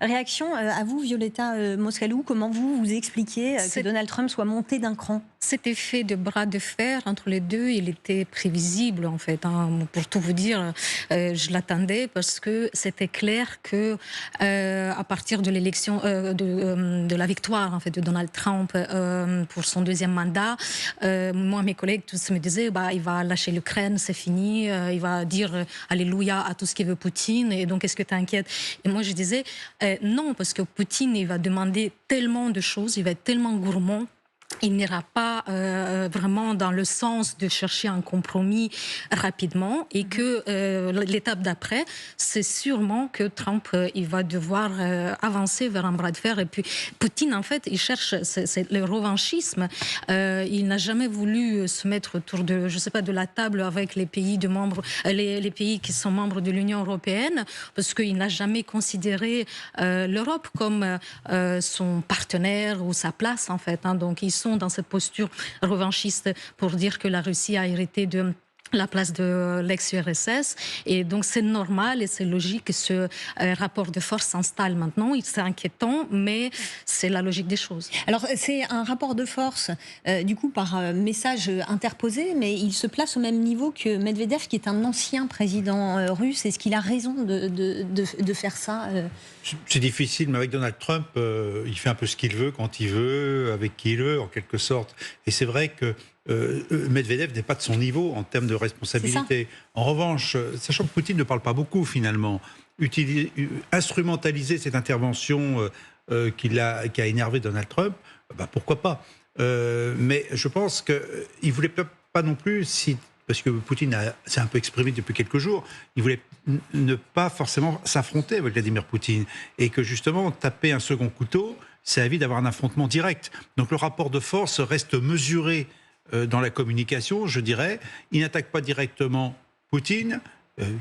Réaction à vous, Violeta Moscalou, comment vous expliquez que C'est- Donald Trump soit monté d'un cran? Cet effet de bras de fer entre les deux, il était prévisible en fait, hein. Pour tout vous dire, je l'attendais parce que c'était clair que à partir de l'élection, de la victoire en fait de Donald Trump pour son deuxième mandat, moi mes collègues tous me disaient bah il va lâcher l'Ukraine, c'est fini, il va dire alléluia à tout ce qu'il veut Poutine et donc est-ce que tu inquiète? Et moi je disais non parce que Poutine il va demander tellement de choses, il va être tellement gourmand. Il n'ira pas vraiment dans le sens de chercher un compromis rapidement et que l'étape d'après, c'est sûrement que Trump il va devoir avancer vers un bras de fer. Et puis Poutine, en fait, il cherche c'est le revanchisme. Il n'a jamais voulu se mettre autour de, je sais pas, de la table avec les pays de membres, les pays qui sont membres de l'Union européenne, parce qu'il n'a jamais considéré l'Europe comme son partenaire ou sa place en fait. Hein. Donc ils sont dans cette posture revanchiste pour dire que la Russie a hérité de la place de l'ex-URSS et donc c'est normal et c'est logique que ce rapport de force s'installe maintenant. C'est inquiétant, mais c'est la logique des choses. Alors c'est un rapport de force, du coup par message interposé, mais il se place au même niveau que Medvedev, qui est un ancien président russe. Est-ce qu'il a raison de faire ça C'est difficile, mais avec Donald Trump, il fait un peu ce qu'il veut, quand il veut, avec qui il veut, en quelque sorte. Et c'est vrai que Medvedev n'est pas de son niveau en termes de responsabilité. En revanche, sachant que Poutine ne parle pas beaucoup finalement, instrumentaliser cette intervention qui a énervé Donald Trump, bah, pourquoi pas. Mais je pense qu'il ne voulait pas non plus, parce que Poutine s'est un peu exprimé depuis quelques jours, il voulait ne pas forcément s'affronter avec Vladimir Poutine. Et que justement, taper un second couteau, ça évite d'avoir un affrontement direct. Donc le rapport de force reste mesuré dans la communication, je dirais. Il n'attaque pas directement Poutine,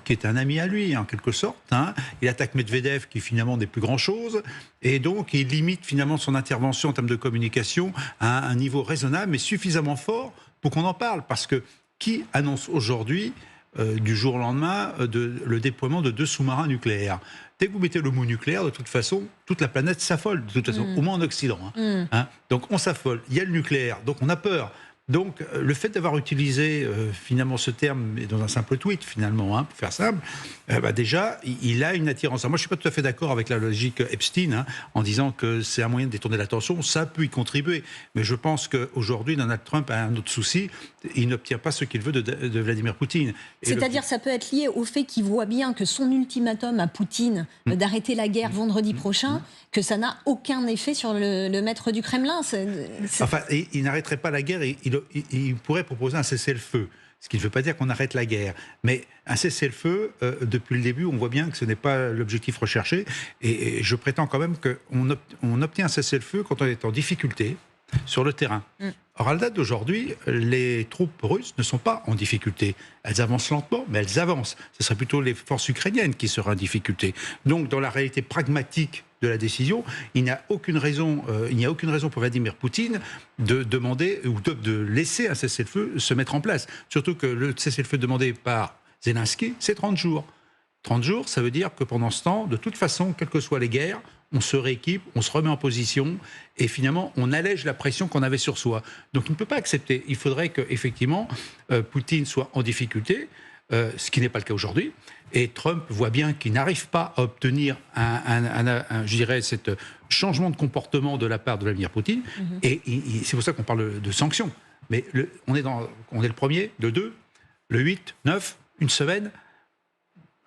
qui est un ami à lui, en quelque sorte. Hein. Il attaque Medvedev, qui finalement n'est plus grand-chose. Et donc, il limite finalement son intervention en termes de communication à un niveau raisonnable, mais suffisamment fort pour qu'on en parle. Parce que qui annonce aujourd'hui, du jour au lendemain, le déploiement de 2 sous-marins nucléaires? Dès que vous mettez le mot nucléaire, de toute façon, toute la planète s'affole, de toute façon, au moins en Occident. Hein. Hein. Donc on s'affole, il y a le nucléaire, donc on a peur. Donc le fait d'avoir utilisé finalement ce terme dans un simple tweet, finalement, hein, pour faire simple, bah, déjà, il a une attirance. Alors, moi, je ne suis pas tout à fait d'accord avec la logique Epstein, hein, en disant que c'est un moyen de détourner l'attention. Ça peut y contribuer. Mais je pense qu'aujourd'hui, Donald Trump a un autre souci. Il n'obtient pas ce qu'il veut de Vladimir Poutine. C'est-à-dire ça peut être lié au fait qu'il voit bien que son ultimatum à Poutine d'arrêter la guerre vendredi prochain, que ça n'a aucun effet sur le maître du Kremlin. Enfin, il n'arrêterait pas la guerre. Il pourrait proposer un cessez-le-feu. Ce qui ne veut pas dire qu'on arrête la guerre. Mais un cessez-le-feu, depuis le début, on voit bien que ce n'est pas l'objectif recherché. Et je prétends quand même qu'on obtient un cessez-le-feu quand on est en difficulté sur le terrain. Or, à la date d'aujourd'hui, les troupes russes ne sont pas en difficulté. Elles avancent lentement, mais elles avancent. Ce serait plutôt les forces ukrainiennes qui seraient en difficulté. Donc, dans la réalité pragmatique de la décision, il n'y a aucune raison pour Vladimir Poutine de demander ou de laisser un cessez-le-feu se mettre en place. Surtout que le cessez-le-feu demandé par Zelensky, c'est 30 jours. 30 jours, ça veut dire que pendant ce temps, de toute façon, quelles que soient les guerres, on se rééquipe, on se remet en position et finalement, on allège la pression qu'on avait sur soi. Donc, il ne peut pas accepter. Il faudrait qu'effectivement, Poutine soit en difficulté, ce qui n'est pas le cas aujourd'hui. Et Trump voit bien qu'il n'arrive pas à obtenir je dirais, cet changement de comportement de la part de Vladimir Poutine. Et c'est pour ça qu'on parle de sanctions. Mais on est le premier, le 2, le 8, 9, une semaine.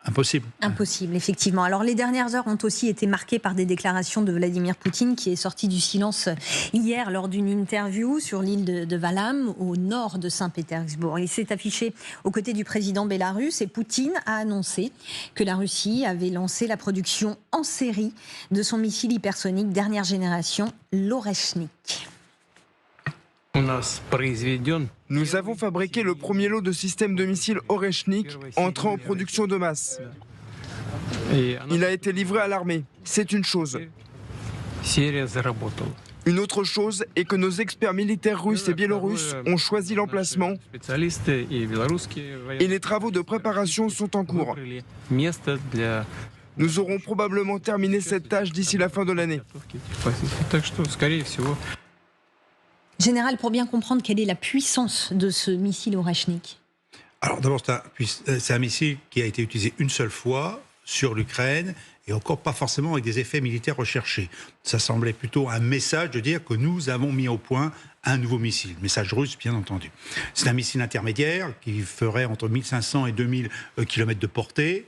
Impossible. Impossible, effectivement. Alors, les dernières heures ont aussi été marquées par des déclarations de Vladimir Poutine, qui est sorti du silence hier lors d'une interview sur l'île de Valam, au nord de Saint-Pétersbourg. Il s'est affiché aux côtés du président bélarusse et Poutine a annoncé que la Russie avait lancé la production en série de son missile hypersonique dernière génération, l'Oreshnik. Nous avons fabriqué le premier lot de systèmes de missiles Oreshnik entrant en production de masse. Il a été livré à l'armée. C'est une chose. Une autre chose est que nos experts militaires russes et biélorusses ont choisi l'emplacement et les travaux de préparation sont en cours. Nous aurons probablement terminé cette tâche d'ici la fin de l'année. Général, pour bien comprendre quelle est la puissance de ce missile Oreshnik. Alors d'abord, c'est un missile qui a été utilisé une seule fois sur l'Ukraine et encore pas forcément avec des effets militaires recherchés. Ça semblait plutôt un message de dire que nous avons mis au point un nouveau missile. Message russe, bien entendu. C'est un missile intermédiaire qui ferait entre 1500 et 2000 km de portée,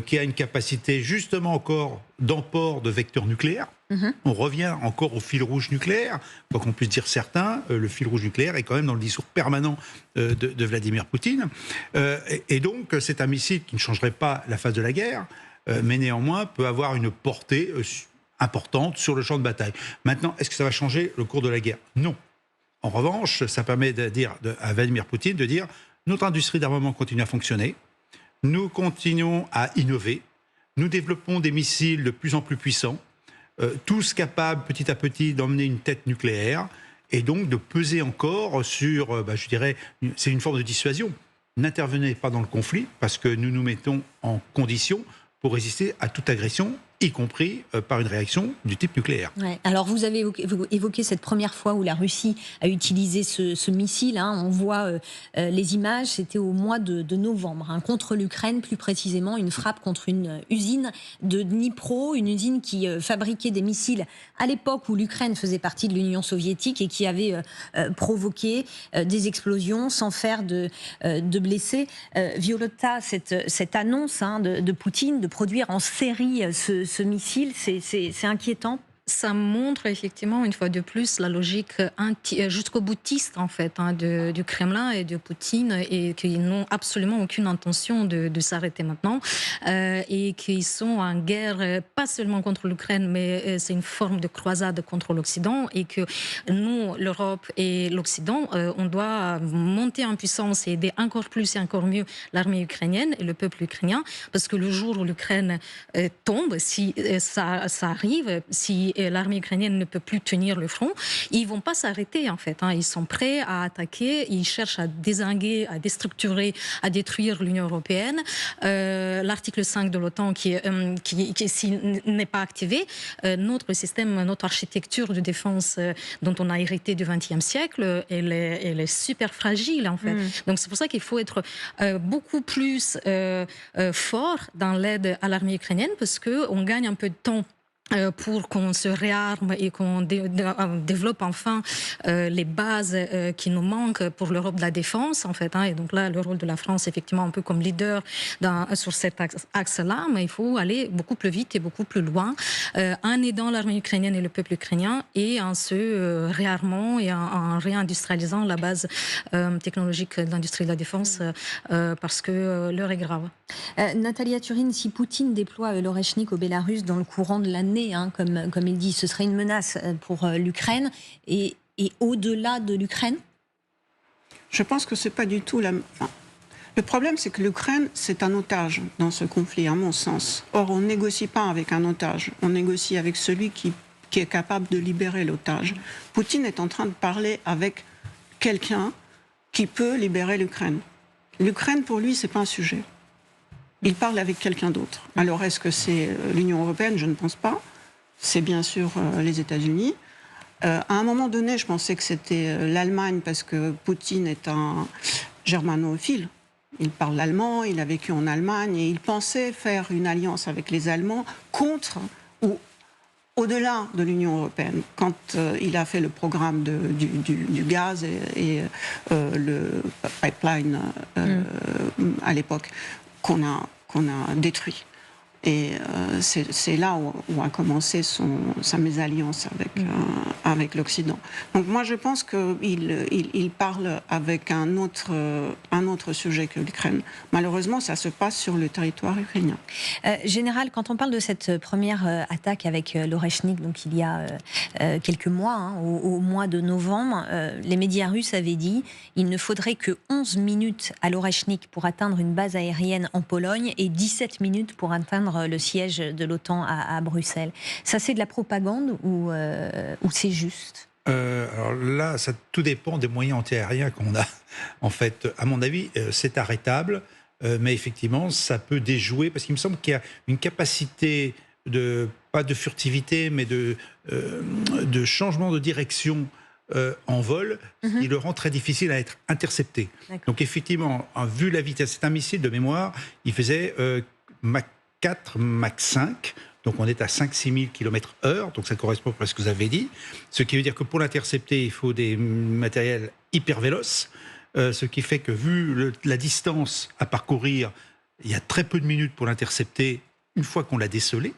qui a une capacité justement encore d'emport de vecteurs nucléaires. On revient encore au fil rouge nucléaire, quoi qu'on puisse dire certains, le fil rouge nucléaire est quand même dans le discours permanent de Vladimir Poutine. Et donc, c'est un missile qui ne changerait pas la phase de la guerre, mais néanmoins peut avoir une portée importante sur le champ de bataille. Maintenant, est-ce que ça va changer le cours de la guerre? Non. En revanche, ça permet de dire à Vladimir Poutine de dire notre industrie d'armement continue à fonctionner, nous continuons à innover, nous développons des missiles de plus en plus puissants, tous capables petit à petit d'emmener une tête nucléaire et donc de peser encore sur, je dirais, c'est une forme de dissuasion. N'intervenez pas dans le conflit parce que nous nous mettons en condition pour résister à toute agression, y compris par une réaction du type nucléaire. Ouais. Alors vous avez évoqué cette première fois où la Russie a utilisé ce missile. On voit les images, c'était au mois de novembre, contre l'Ukraine, plus précisément une frappe contre une usine de Dnipro, une usine qui fabriquait des missiles à l'époque où l'Ukraine faisait partie de l'Union soviétique et qui avait provoqué des explosions sans faire de blessés. Violetta, cette annonce de Poutine de produire en série ce missile, c'est inquiétant. Ça montre effectivement une fois de plus la logique jusqu'au boutiste en fait du Kremlin et de Poutine, et qu'ils n'ont absolument aucune intention de s'arrêter maintenant, et qu'ils sont en guerre pas seulement contre l'Ukraine, mais c'est une forme de croisade contre l'Occident, et que nous, l'Europe et l'Occident, on doit monter en puissance et aider encore plus et encore mieux l'armée ukrainienne et le peuple ukrainien, parce que le jour où l'Ukraine tombe, si ça arrive, si l'armée ukrainienne ne peut plus tenir le front, ils vont pas s'arrêter en fait. Ils sont prêts à attaquer, ils cherchent à dézinguer, à déstructurer, à détruire l'Union européenne. L'article 5 de l'OTAN qui n'est pas activé, notre système, notre architecture de défense dont on a hérité du XXe siècle, elle est super fragile en fait. Donc c'est pour ça qu'il faut être beaucoup plus fort dans l'aide à l'armée ukrainienne, parce qu'on gagne un peu de temps pour qu'on se réarme et qu'on développe enfin les bases qui nous manquent pour l'Europe de la défense, en fait. Et donc là, le rôle de la France, effectivement, un peu comme leader sur cet axe-là, mais il faut aller beaucoup plus vite et beaucoup plus loin en aidant l'armée ukrainienne et le peuple ukrainien, et en se réarmant et en réindustrialisant la base technologique de l'industrie de la défense, parce que l'heure est grave. Natalia Turin, si Poutine déploie l'Oreshnik au Bélarus dans le courant de l'année, comme il dit, ce serait une menace pour l'Ukraine et au-delà de l'Ukraine? Je pense que c'est pas du tout la... Enfin, le problème, c'est que l'Ukraine, c'est un otage dans ce conflit, à mon sens. Or, on ne négocie pas avec un otage, on négocie avec celui qui est capable de libérer l'otage. Poutine est en train de parler avec quelqu'un qui peut libérer l'Ukraine. L'Ukraine, pour lui, c'est pas un sujet. Il parle avec quelqu'un d'autre. Alors, est-ce que c'est l'Union européenne? Je ne pense pas. C'est bien sûr les États-Unis. À un moment donné, je pensais que c'était l'Allemagne, parce que Poutine est un germanophile. Il parle l'allemand, il a vécu en Allemagne, et il pensait faire une alliance avec les Allemands contre ou au-delà de l'Union européenne. Quand il a fait le programme du gaz et le pipeline à l'époque, qu'on a détruit. Et c'est là où a commencé sa mésalliance avec l'Occident. Donc moi, je pense qu'il parle avec un autre sujet que l'Ukraine. Malheureusement, ça se passe sur le territoire ukrainien. Général, quand on parle de cette première attaque avec l'Oreshnik, donc il y a quelques mois, au mois de novembre, les médias russes avaient dit il ne faudrait que 11 minutes à l'Oreshnik pour atteindre une base aérienne en Pologne et 17 minutes pour atteindre le siège de l'OTAN à Bruxelles. Ça, c'est de la propagande ou c'est juste? Alors là, ça tout dépend des moyens antiaériens qu'on a. En fait, à mon avis, c'est arrêtable. mais effectivement, ça peut déjouer, parce qu'il me semble qu'il y a une capacité pas de furtivité, mais de changement de direction en vol, qui le rend très difficile à être intercepté. Donc effectivement, vu la vitesse, c'est un missile de mémoire, il faisait Mach 4, Mach 5, donc on est à 5-6 000 km/h, donc ça correspond à ce que vous avez dit, ce qui veut dire que pour l'intercepter, il faut des matériels hyper véloces, ce qui fait que vu la distance à parcourir, il y a très peu de minutes pour l'intercepter une fois qu'on l'a décelé,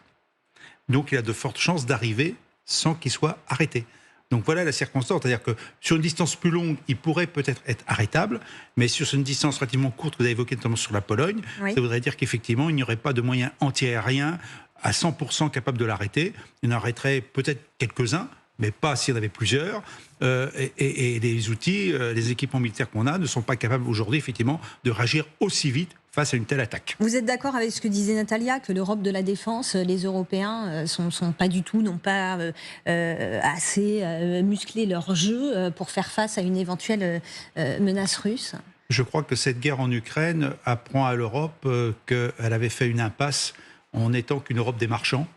donc il a de fortes chances d'arriver sans qu'il soit arrêté. Donc voilà la circonstance, c'est-à-dire que sur une distance plus longue, il pourrait peut-être être arrêtable, mais sur une distance relativement courte, que vous avez évoquée notamment sur la Pologne, ça voudrait dire qu'effectivement, il n'y aurait pas de moyens antiaériens à 100% capables de l'arrêter. Il en arrêterait peut-être quelques-uns, mais pas s'il y en avait plusieurs. Et les outils, les équipements militaires qu'on a ne sont pas capables aujourd'hui, effectivement, de réagir aussi vite face à une telle attaque. Vous êtes d'accord avec ce que disait Natalia, que l'Europe de la défense, les Européens sont pas du tout, n'ont pas assez musclé leur jeu pour faire face à une éventuelle menace russe? Je crois que cette guerre en Ukraine apprend à l'Europe qu'elle avait fait une impasse en n'étant qu'une Europe des marchands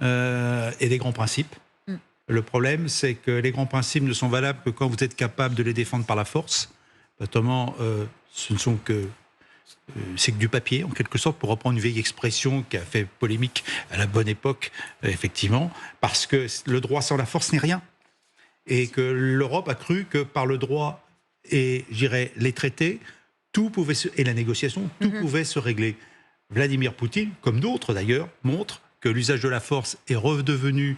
et des grands principes. Le problème, c'est que les grands principes ne sont valables que quand vous êtes capable de les défendre par la force. Notamment, ce ne sont que c'est que du papier, en quelque sorte, pour reprendre une vieille expression qui a fait polémique à la bonne époque, effectivement, parce que le droit sans la force n'est rien. Et que l'Europe a cru que par le droit et, je dirais, les traités, et la négociation, tout pouvait se régler. Vladimir Poutine, comme d'autres d'ailleurs, montre que l'usage de la force est redevenu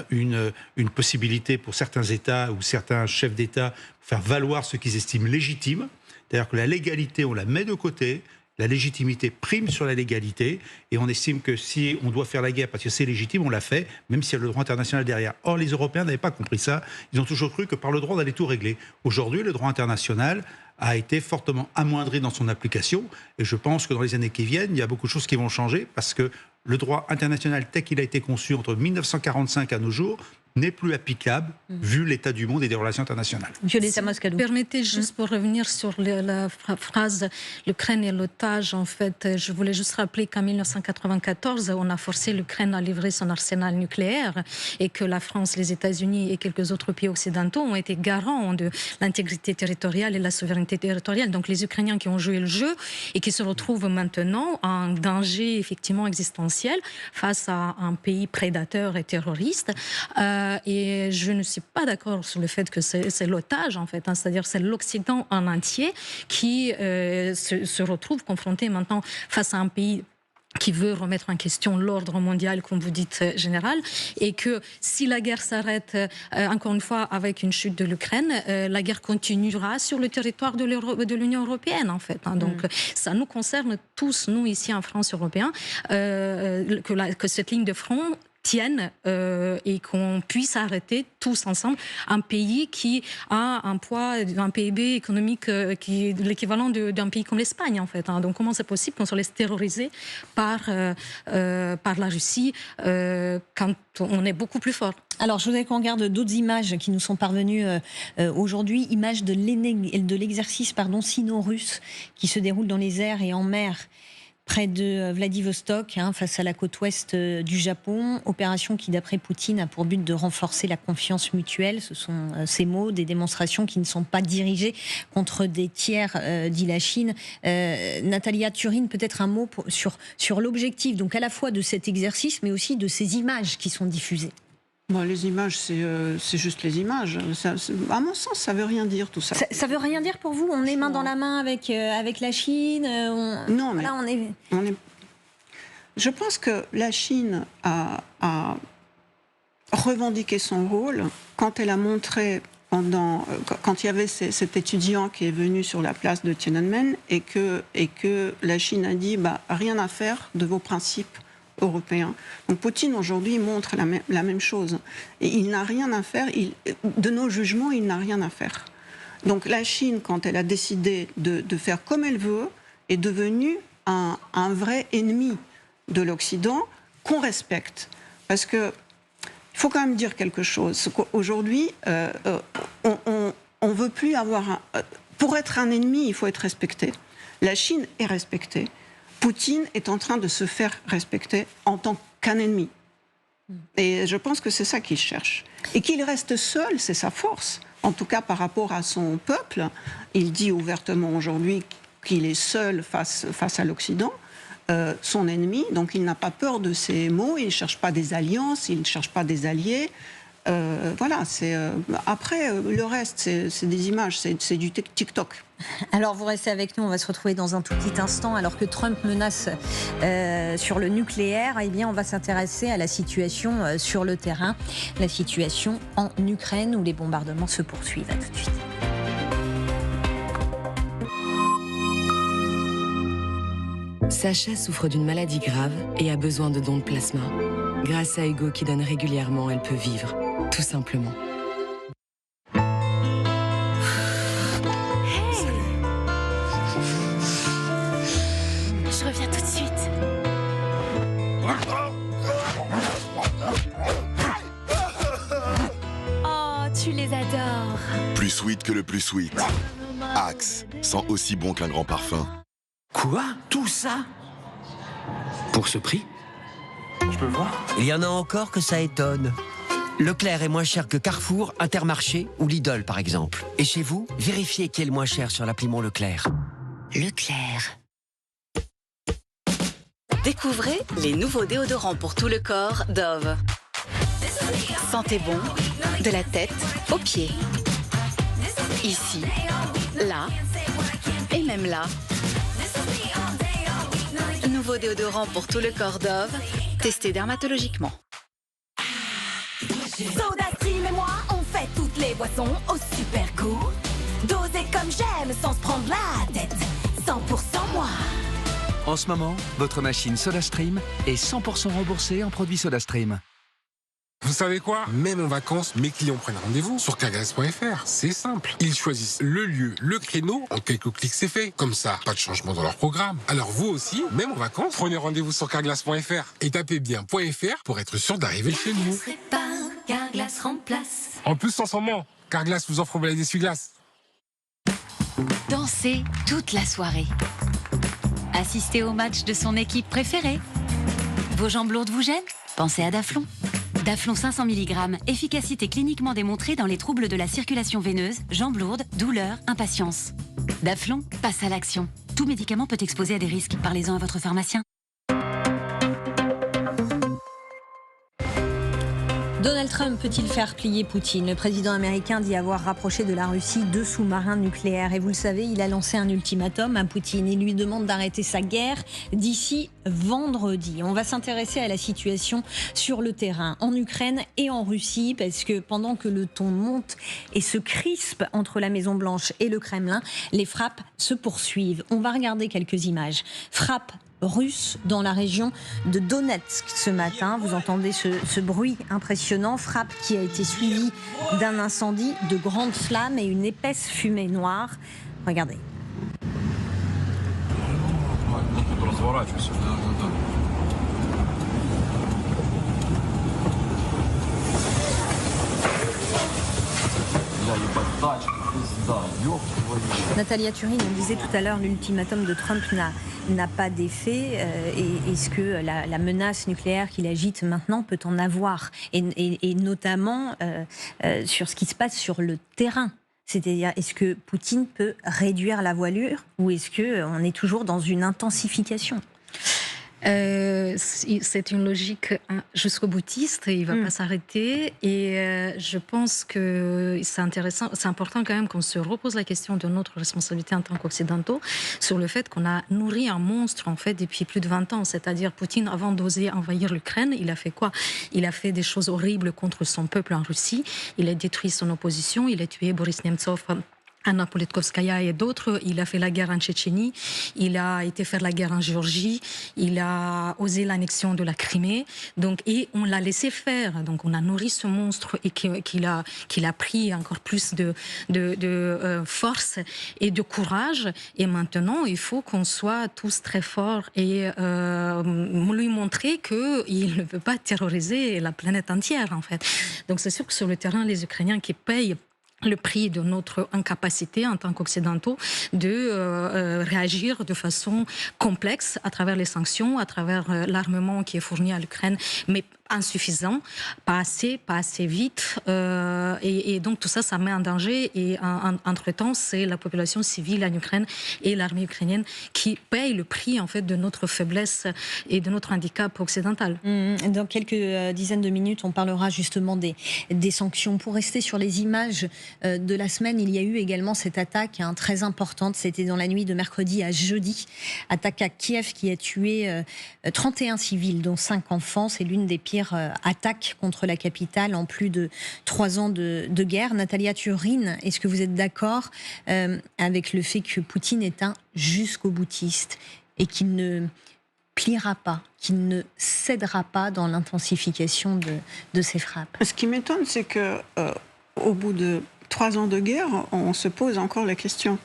une possibilité pour certains États ou certains chefs d'État pour faire valoir ce qu'ils estiment légitime. C'est-à-dire que la légalité, on la met de côté, la légitimité prime sur la légalité, et on estime que si on doit faire la guerre parce que c'est légitime, on l'a fait, même s'il y a le droit international derrière. Or, les Européens n'avaient pas compris ça. Ils ont toujours cru que par le droit, on allait tout régler. Aujourd'hui, le droit international a été fortement amoindri dans son application, et je pense que dans les années qui viennent, il y a beaucoup de choses qui vont changer, parce que le droit international tel qu'il a été conçu entre 1945 à nos jours n'est plus applicable vu l'état du monde et des relations internationales. Violetta Moscardou. Permettez juste pour revenir sur la phrase l'Ukraine est l'otage. En fait, je voulais juste rappeler qu'en 1994, on a forcé l'Ukraine à livrer son arsenal nucléaire et que la France, les États-Unis et quelques autres pays occidentaux ont été garants de l'intégrité territoriale et la souveraineté territoriale. Donc les Ukrainiens qui ont joué le jeu et qui se retrouvent maintenant en danger effectivement existentiel face à un pays prédateur et terroriste. Et je ne suis pas d'accord sur le fait que c'est l'otage, en fait. C'est-à-dire c'est l'Occident en entier qui se retrouve confronté maintenant face à un pays qui veut remettre en question l'ordre mondial, comme vous dites, général, et que si la guerre s'arrête, encore une fois, avec une chute de l'Ukraine, la guerre continuera sur le territoire de l'Union européenne, en fait. Donc, ça nous concerne tous, nous, ici en France, Européens, que cette ligne de front tienne et qu'on puisse arrêter tous ensemble un pays qui a un poids, un PIB économique qui est l'équivalent d'un pays comme l'Espagne, en fait. Donc comment c'est possible qu'on se laisse terroriser par la Russie quand on est beaucoup plus fort? Alors, je voudrais qu'on regarde d'autres images qui nous sont parvenues aujourd'hui. Images de l'exercice sino-russe qui se déroule dans les airs et en mer près de Vladivostok, face à la côte ouest du Japon. Opération qui, d'après Poutine, a pour but de renforcer la confiance mutuelle. Ce sont ces mots, des démonstrations qui ne sont pas dirigées contre des tiers, dit la Chine. Natalia Turin, peut-être un mot sur l'objectif, donc à la fois de cet exercice, mais aussi de ces images qui sont diffusées. Bon, les images, c'est juste les images. À mon sens, ça ne veut rien dire, tout ça. Ça ne veut rien dire pour vous? On est main dans la main avec la Chine Non, mais là, je pense que la Chine a revendiqué son rôle quand elle a montré, quand il y avait cet étudiant qui est venu sur la place de Tiananmen et que la Chine a dit rien à faire de vos principes européen. Donc Poutine aujourd'hui montre la même chose. Et il n'a rien à faire, de nos jugements, il n'a rien à faire. Donc la Chine, quand elle a décidé de faire comme elle veut, est devenue un vrai ennemi de l'Occident qu'on respecte. Parce que il faut quand même dire quelque chose. Aujourd'hui, on ne veut plus avoir pour être un ennemi, il faut être respecté. La Chine est respectée. Poutine est en train de se faire respecter en tant qu'un ennemi. Et je pense que c'est ça qu'il cherche. Et qu'il reste seul, c'est sa force. En tout cas, par rapport à son peuple, il dit ouvertement aujourd'hui qu'il est seul face à l'Occident, son ennemi. Donc il n'a pas peur de ses mots, il ne cherche pas des alliances, il ne cherche pas des alliés. Voilà, après, le reste, c'est des images, c'est du TikTok. Alors vous restez avec nous, on va se retrouver dans un tout petit instant. Alors que Trump menace sur le nucléaire, eh bien on va s'intéresser à la situation sur le terrain, la situation en Ukraine où les bombardements se poursuivent. À tout de suite. Sacha souffre d'une maladie grave et a besoin de dons de plasma. Grâce à Hugo qui donne régulièrement, elle peut vivre, tout simplement. Je reviens tout de suite. Oh, tu les adores. Plus sweet que le plus sweet. Axe, sent aussi bon qu'un grand parfum. Quoi? Tout ça? Pour ce prix? Je peux voir? Il y en a encore que ça étonne. Leclerc est moins cher que Carrefour, Intermarché ou Lidl par exemple. Et chez vous, vérifiez qui est le moins cher sur l'appli Mon Leclerc. Leclerc. Découvrez les nouveaux déodorants pour tout le corps Dove. Sentez bon, de la tête aux pieds. Ici, là et même là. Nouveau déodorant pour tout le corps Dove, testé dermatologiquement. SodaStream et moi, on fait toutes les boissons au super goût. Dosé comme j'aime, sans se prendre la tête. 100% moi. En ce moment, votre machine SodaStream est 100% remboursée en produits SodaStream. Vous savez quoi? Même en vacances, mes clients prennent rendez-vous sur carglass.fr. C'est simple. Ils choisissent le lieu, le créneau. En quelques clics, c'est fait. Comme ça, pas de changement dans leur programme. Alors vous aussi, même en vacances, prenez rendez-vous sur carglass.fr et tapez bien .fr pour être sûr d'arriver chez nous. Carglass remplace. En plus, sans moment, Carglass vous offre les essuie-glaces. Danser toute la soirée. Assister au match de son équipe préférée. Vos jambes lourdes vous gênent? Pensez à Daflon. Daflon 500 mg, efficacité cliniquement démontrée dans les troubles de la circulation veineuse, jambes lourdes, douleurs, impatience. Daflon, passe à l'action. Tout médicament peut exposer à des risques. Parlez-en à votre pharmacien. Donald Trump peut-il faire plier Poutine? Le président américain dit avoir rapproché de la Russie 2 sous-marins nucléaires. Et vous le savez, il a lancé un ultimatum à Poutine. Il lui demande d'arrêter sa guerre d'ici vendredi. On va s'intéresser à la situation sur le terrain, en Ukraine et en Russie, parce que pendant que le ton monte et se crispe entre la Maison-Blanche et le Kremlin, les frappes se poursuivent. On va regarder quelques images. Frappes russe dans la région de Donetsk ce matin. Vous entendez ce bruit impressionnant, frappe qui a été suivie d'un incendie, de grandes flammes et une épaisse fumée noire. Regardez. Natalia Turin, on disait tout à l'heure, l'ultimatum de Trump n'a pas d'effet. Est-ce que la menace nucléaire qu'il agite maintenant peut en avoir? Et notamment sur ce qui se passe sur le terrain. C'est-à-dire, est-ce que Poutine peut réduire la voilure ou est-ce qu'on est toujours dans une intensification? C'est une logique jusqu'au boutiste, il ne va pas s'arrêter et je pense que c'est intéressant, c'est important quand même qu'on se repose la question de notre responsabilité en tant qu'occidentaux sur le fait qu'on a nourri un monstre en fait depuis plus de 20 ans, c'est-à-dire Poutine avant d'oser envahir l'Ukraine, il a fait quoi? Il a fait des choses horribles contre son peuple en Russie, il a détruit son opposition, il a tué Boris Nemtsov, Anna Politkovskaya et d'autres. Il a fait la guerre en Tchétchénie, il a été faire la guerre en Géorgie, il a osé l'annexion de la Crimée. Donc, et on l'a laissé faire. Donc on a nourri ce monstre et qu'il a pris encore plus de force et de courage. Et maintenant, il faut qu'on soit tous très forts et lui montrer qu'il ne peut pas terroriser la planète entière, en fait. Donc c'est sûr que sur le terrain, les Ukrainiens qui payent le prix de notre incapacité en tant qu'Occidentaux de réagir de façon complexe à travers les sanctions, à travers l'armement qui est fourni à l'Ukraine, mais insuffisant, pas assez vite, et donc tout ça, ça met en danger. Et entre-temps, c'est la population civile en Ukraine et l'armée ukrainienne qui paye le prix en fait de notre faiblesse et de notre handicap occidental. Dans quelques dizaines de minutes, on parlera justement des sanctions. Pour rester sur les images de la semaine, il y a eu également cette attaque très importante. C'était dans la nuit de mercredi à jeudi. Attaque à Kiev qui a tué 31 civils, dont 5 enfants. C'est l'une des pires attaques contre la capitale en plus de 3 ans de guerre. Natalia Turin, est-ce que vous êtes d'accord avec le fait que Poutine est un jusqu'au-boutiste et qu'il ne pliera pas, qu'il ne cédera pas dans l'intensification de ses frappes? Ce qui m'étonne, c'est que au bout de 3 ans de guerre, on se pose encore la question.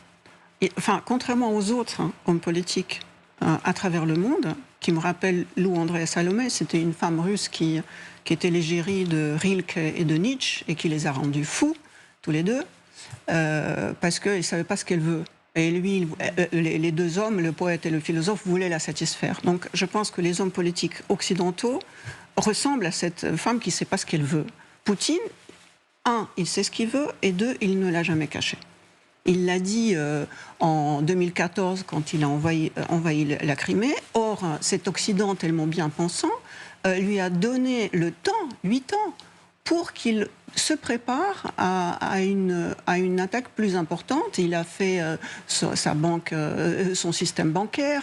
Enfin, contrairement aux autres hommes politiques à travers le monde, qui me rappelle Lou Andréa Salomé, c'était une femme russe qui était l'égérie de Rilke et de Nietzsche et qui les a rendus fous, tous les deux, parce qu'elle ne savait pas ce qu'elle veut. Et lui, les deux hommes, le poète et le philosophe, voulaient la satisfaire. Donc je pense que les hommes politiques occidentaux ressemblent à cette femme qui ne sait pas ce qu'elle veut. Poutine, 1, il sait ce qu'il veut, et 2, il ne l'a jamais caché. Il l'a dit en 2014 quand il a envahi la Crimée. Or, cet Occident tellement bien pensant lui a donné le temps, 8 ans, pour qu'il se prépare à une attaque plus importante. Il a fait sa banque, son système bancaire.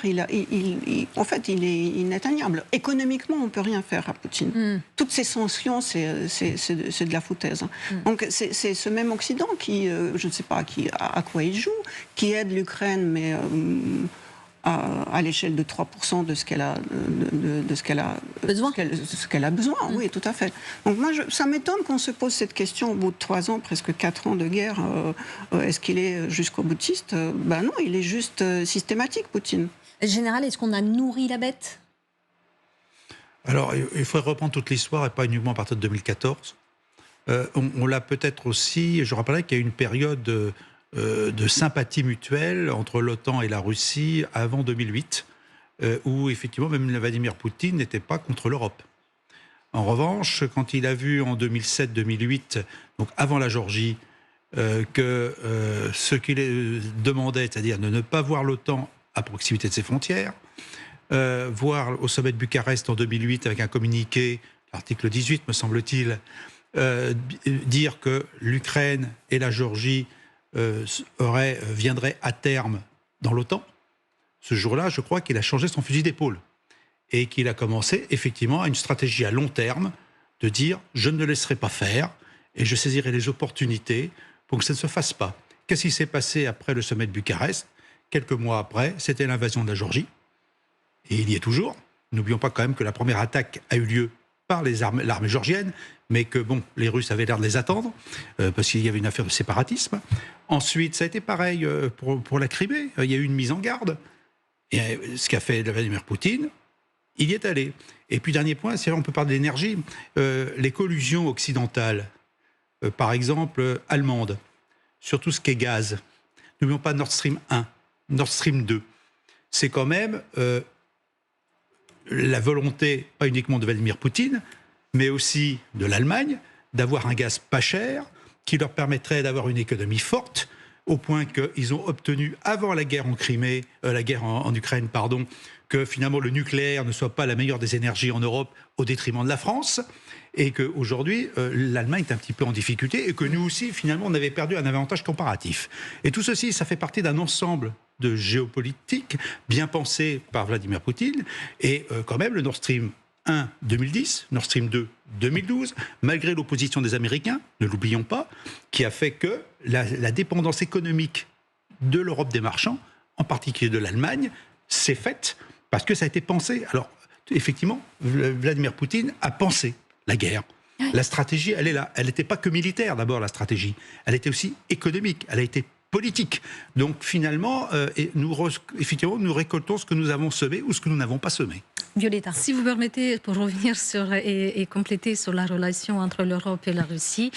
En fait, il est inatteignable. Économiquement, on ne peut rien faire à Poutine. Toutes ces sanctions, c'est de la foutaise. Donc, c'est ce même Occident qui, je ne sais pas à quoi il joue, qui aide l'Ukraine, mais à l'échelle de 3% de ce qu'elle a, besoin. Oui, tout à fait. Donc moi, ça m'étonne qu'on se pose cette question au bout de 3 ans, presque 4 ans de guerre. Est-ce qu'il est jusqu'au boutiste? Ben non, il est juste systématique, Poutine. Général, est-ce qu'on a nourri la bête? Alors, il faudrait reprendre toute l'histoire et pas uniquement à partir de 2014. On l'a peut-être aussi, je rappellerai qu'il y a eu une période de sympathie mutuelle entre l'OTAN et la Russie avant 2008, où effectivement même Vladimir Poutine n'était pas contre l'Europe. En revanche, quand il a vu en 2007-2008, donc avant la Géorgie, que ce qu'il demandait, c'est-à-dire de ne pas voir l'OTAN à proximité de ses frontières, voir au sommet de Bucarest en 2008 avec un communiqué, l'article 18 me semble-t-il, dire que l'Ukraine et la Géorgie viendrait à terme dans l'OTAN. Ce jour-là, je crois qu'il a changé son fusil d'épaule et qu'il a commencé effectivement à une stratégie à long terme de dire « je ne le laisserai pas faire et je saisirai les opportunités pour que ça ne se fasse pas ». Qu'est-ce qui s'est passé après le sommet de Bucarest? Quelques mois après, c'était l'invasion de la Géorgie et il y est toujours. N'oublions pas quand même que la première attaque a eu lieu par l'armée géorgienne, mais que bon, les Russes avaient l'air de les attendre, parce qu'il y avait une affaire de séparatisme. Ensuite, ça a été pareil pour la Crimée. Il y a eu une mise en garde. Et ce qu'a fait Vladimir Poutine, il y est allé. Et puis, dernier point, c'est là on peut parler de l'énergie. Les collusions occidentales, par exemple, allemandes, sur tout ce qui est gaz. N'oublions pas Nord Stream 1, Nord Stream 2. C'est quand même la volonté, pas uniquement de Vladimir Poutine, mais aussi de l'Allemagne, d'avoir un gaz pas cher, qui leur permettrait d'avoir une économie forte, au point qu'ils ont obtenu, avant la guerre en Crimée, la guerre en Ukraine, pardon, que finalement le nucléaire ne soit pas la meilleure des énergies en Europe au détriment de la France, et qu'aujourd'hui, l'Allemagne est un petit peu en difficulté, et que nous aussi, finalement, on avait perdu un avantage comparatif. Et tout ceci, ça fait partie d'un ensemble de géopolitique bien pensé par Vladimir Poutine, et quand même, le Nord Stream 1, 2010, Nord Stream 2, 2012, malgré l'opposition des Américains, ne l'oublions pas, qui a fait que la dépendance économique de l'Europe des marchands, en particulier de l'Allemagne, s'est faite parce que ça a été pensé. Alors, effectivement, Vladimir Poutine a pensé la guerre. La stratégie, elle est là. Elle n'était pas que militaire, d'abord, la stratégie. Elle était aussi économique. Elle a été politique. Donc, finalement, effectivement, nous récoltons ce que nous avons semé ou ce que nous n'avons pas semé. Violetta. Si vous permettez, pour revenir sur et compléter sur la relation entre l'Europe et la Russie,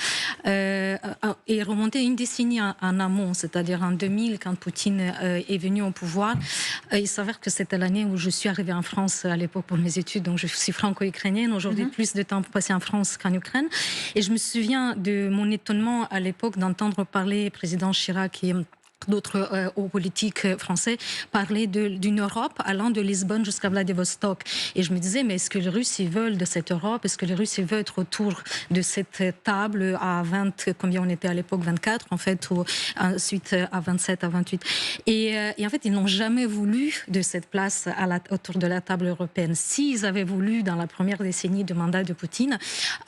et remonter une décennie en amont, c'est-à-dire en 2000, quand Poutine est venu au pouvoir, il s'avère que c'était l'année où je suis arrivée en France à l'époque pour mes études, donc je suis franco-ukrainienne, aujourd'hui plus de temps passé en France qu'en Ukraine, et je me souviens de mon étonnement à l'époque d'entendre parler président Chirac et d'autres hauts politiques français parler d'une Europe allant de Lisbonne jusqu'à Vladivostok. Et je me disais, mais est-ce que les Russes ils veulent de cette Europe? Est-ce que les Russes ils veulent être autour de cette table à 20, combien on était à l'époque, 24 en fait, ou ensuite à 27, à 28. Et en fait, ils n'ont jamais voulu de cette place autour de la table européenne. S'ils avaient voulu, dans la première décennie du mandat de Poutine,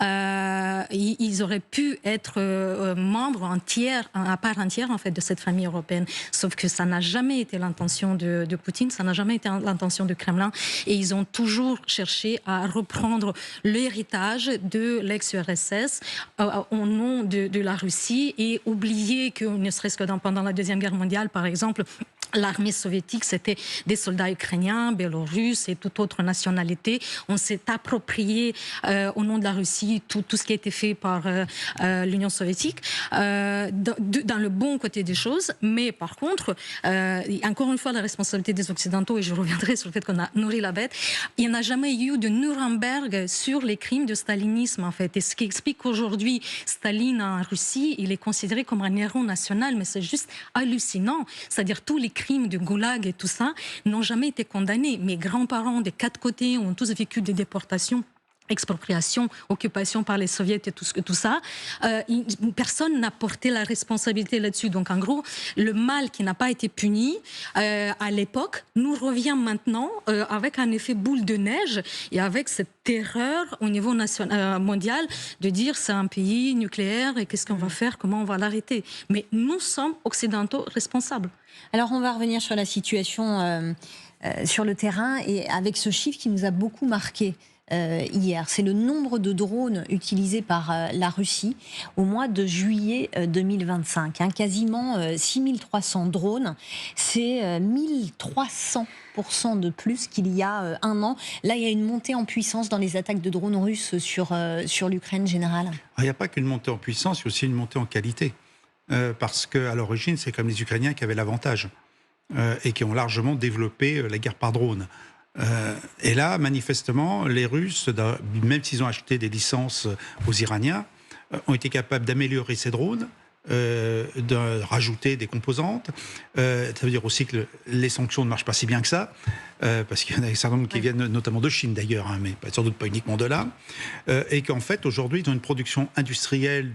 ils auraient pu être membres à part entière en fait, de cette famille européenne. Sauf que ça n'a jamais été l'intention de Poutine, ça n'a jamais été l'intention du Kremlin, et ils ont toujours cherché à reprendre l'héritage de l'ex-URSS au nom de la Russie, et oublier que, ne serait-ce que pendant la Deuxième Guerre mondiale, par exemple, l'armée soviétique, c'était des soldats ukrainiens, biélorusses et toute autre nationalité. On s'est approprié au nom de la Russie tout ce qui a été fait par l'Union soviétique, dans le bon côté des choses. Mais par contre, encore une fois, la responsabilité des Occidentaux, et je reviendrai sur le fait qu'on a nourri la bête, il n'y en a jamais eu de Nuremberg sur les crimes de stalinisme, en fait. Et ce qui explique qu'aujourd'hui, Staline en Russie, il est considéré comme un héros national, mais c'est juste hallucinant. C'est-à-dire tous les crimes de Goulag et tout ça n'ont jamais été condamnés. Mes grands-parents des 4 côtés ont tous vécu des déportations, expropriation, occupation par les soviets et tout ça. Personne n'a porté la responsabilité là-dessus. Donc en gros, le mal qui n'a pas été puni à l'époque nous revient maintenant avec un effet boule de neige et avec cette terreur au niveau mondial de dire c'est un pays nucléaire et qu'est-ce qu'on va faire, comment on va l'arrêter. Mais nous sommes occidentaux responsables. Alors on va revenir sur la situation sur le terrain et avec ce chiffre qui nous a beaucoup marqué hier. C'est le nombre de drones utilisés par la Russie au mois de juillet 2025. Hein, quasiment 6300 drones. C'est 1300% de plus qu'il y a un an. Là, il y a une montée en puissance dans les attaques de drones russes sur l'Ukraine générale. Il n'y a pas qu'une montée en puissance, il y a aussi une montée en qualité. Parce qu'à l'origine, c'est comme les Ukrainiens qui avaient l'avantage et qui ont largement développé la guerre par drone. Et là, manifestement, les Russes, même s'ils ont acheté des licences aux Iraniens, ont été capables d'améliorer ces drones, de rajouter des composantes. Ça veut dire aussi que les sanctions ne marchent pas si bien que ça, parce qu'il y en a un certain nombre qui viennent notamment de Chine d'ailleurs, hein, mais sans doute pas uniquement de là. Et qu'en fait, aujourd'hui, ils ont une production industrielle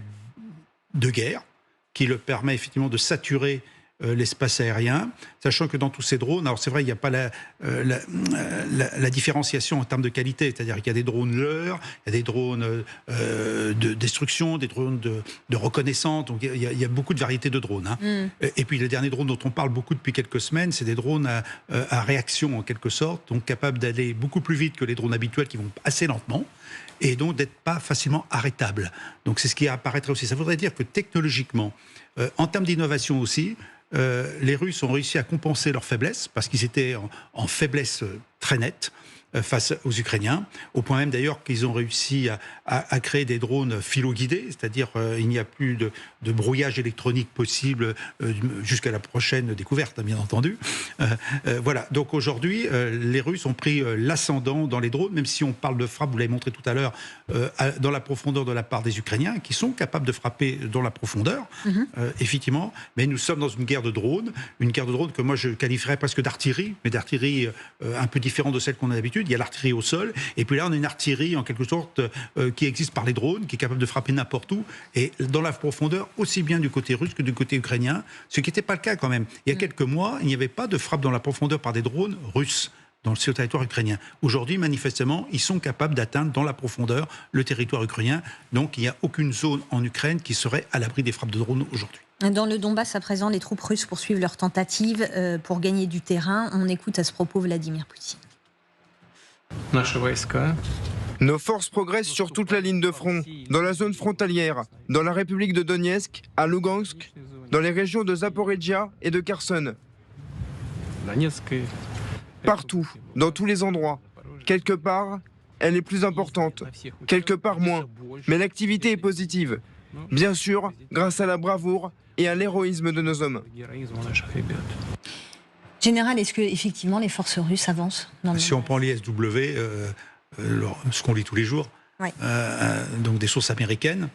de guerre qui leur permet effectivement de saturer l'espace aérien, sachant que dans tous ces drones, alors c'est vrai, il n'y a pas la différenciation en termes de qualité, c'est-à-dire qu'il y a des drones leurres, il y a des drones de destruction, des drones de reconnaissance, donc il y a beaucoup de variétés de drones. Hein. Et puis les derniers drones dont on parle beaucoup depuis quelques semaines, c'est des drones à réaction en quelque sorte, donc capables d'aller beaucoup plus vite que les drones habituels qui vont assez lentement, et donc d'être pas facilement arrêtables. Donc c'est ce qui apparaîtrait aussi. Ça voudrait dire que technologiquement, en termes d'innovation aussi, les Russes ont réussi à compenser leur faiblesse, parce qu'ils étaient en faiblesse très nette face aux Ukrainiens, au point même d'ailleurs qu'ils ont réussi à créer des drones philo-guidés, c'est-à-dire il n'y a plus de brouillage électronique possible jusqu'à la prochaine découverte, bien entendu. Voilà, donc aujourd'hui, les Russes ont pris l'ascendant dans les drones, même si on parle de frappe, vous l'avez montré tout à l'heure, dans la profondeur de la part des Ukrainiens, qui sont capables de frapper dans la profondeur, effectivement, mais nous sommes dans une guerre de drones que moi je qualifierais presque d'artillerie, mais d'artillerie un peu différente de celle qu'on a d'habitude. Il y a l'artillerie au sol, et puis là on a une artillerie en quelque sorte qui existe par les drones, qui est capable de frapper n'importe où, et dans la profondeur, aussi bien du côté russe que du côté ukrainien, ce qui n'était pas le cas quand même. Il y a quelques mois, il n'y avait pas de frappe dans la profondeur par des drones russes sur le territoire ukrainien. Aujourd'hui, manifestement, ils sont capables d'atteindre dans la profondeur le territoire ukrainien, donc il n'y a aucune zone en Ukraine qui serait à l'abri des frappes de drones aujourd'hui. Dans le Donbass, à présent, les troupes russes poursuivent leurs tentatives pour gagner du terrain. On écoute à ce propos Vladimir Poutine. Nos forces progressent sur toute la ligne de front, dans la zone frontalière, dans la République de Donetsk, à Lugansk, dans les régions de Zaporijia et de Kherson. Partout, dans tous les endroits. Quelque part, elle est plus importante, quelque part moins, mais l'activité est positive. Bien sûr, grâce à la bravoure et à l'héroïsme de nos hommes. Général, est-ce que effectivement les forces russes avancent dans le... Si on prend l'ISW, ce qu'on lit tous les jours, ouais. Donc des sources américaines,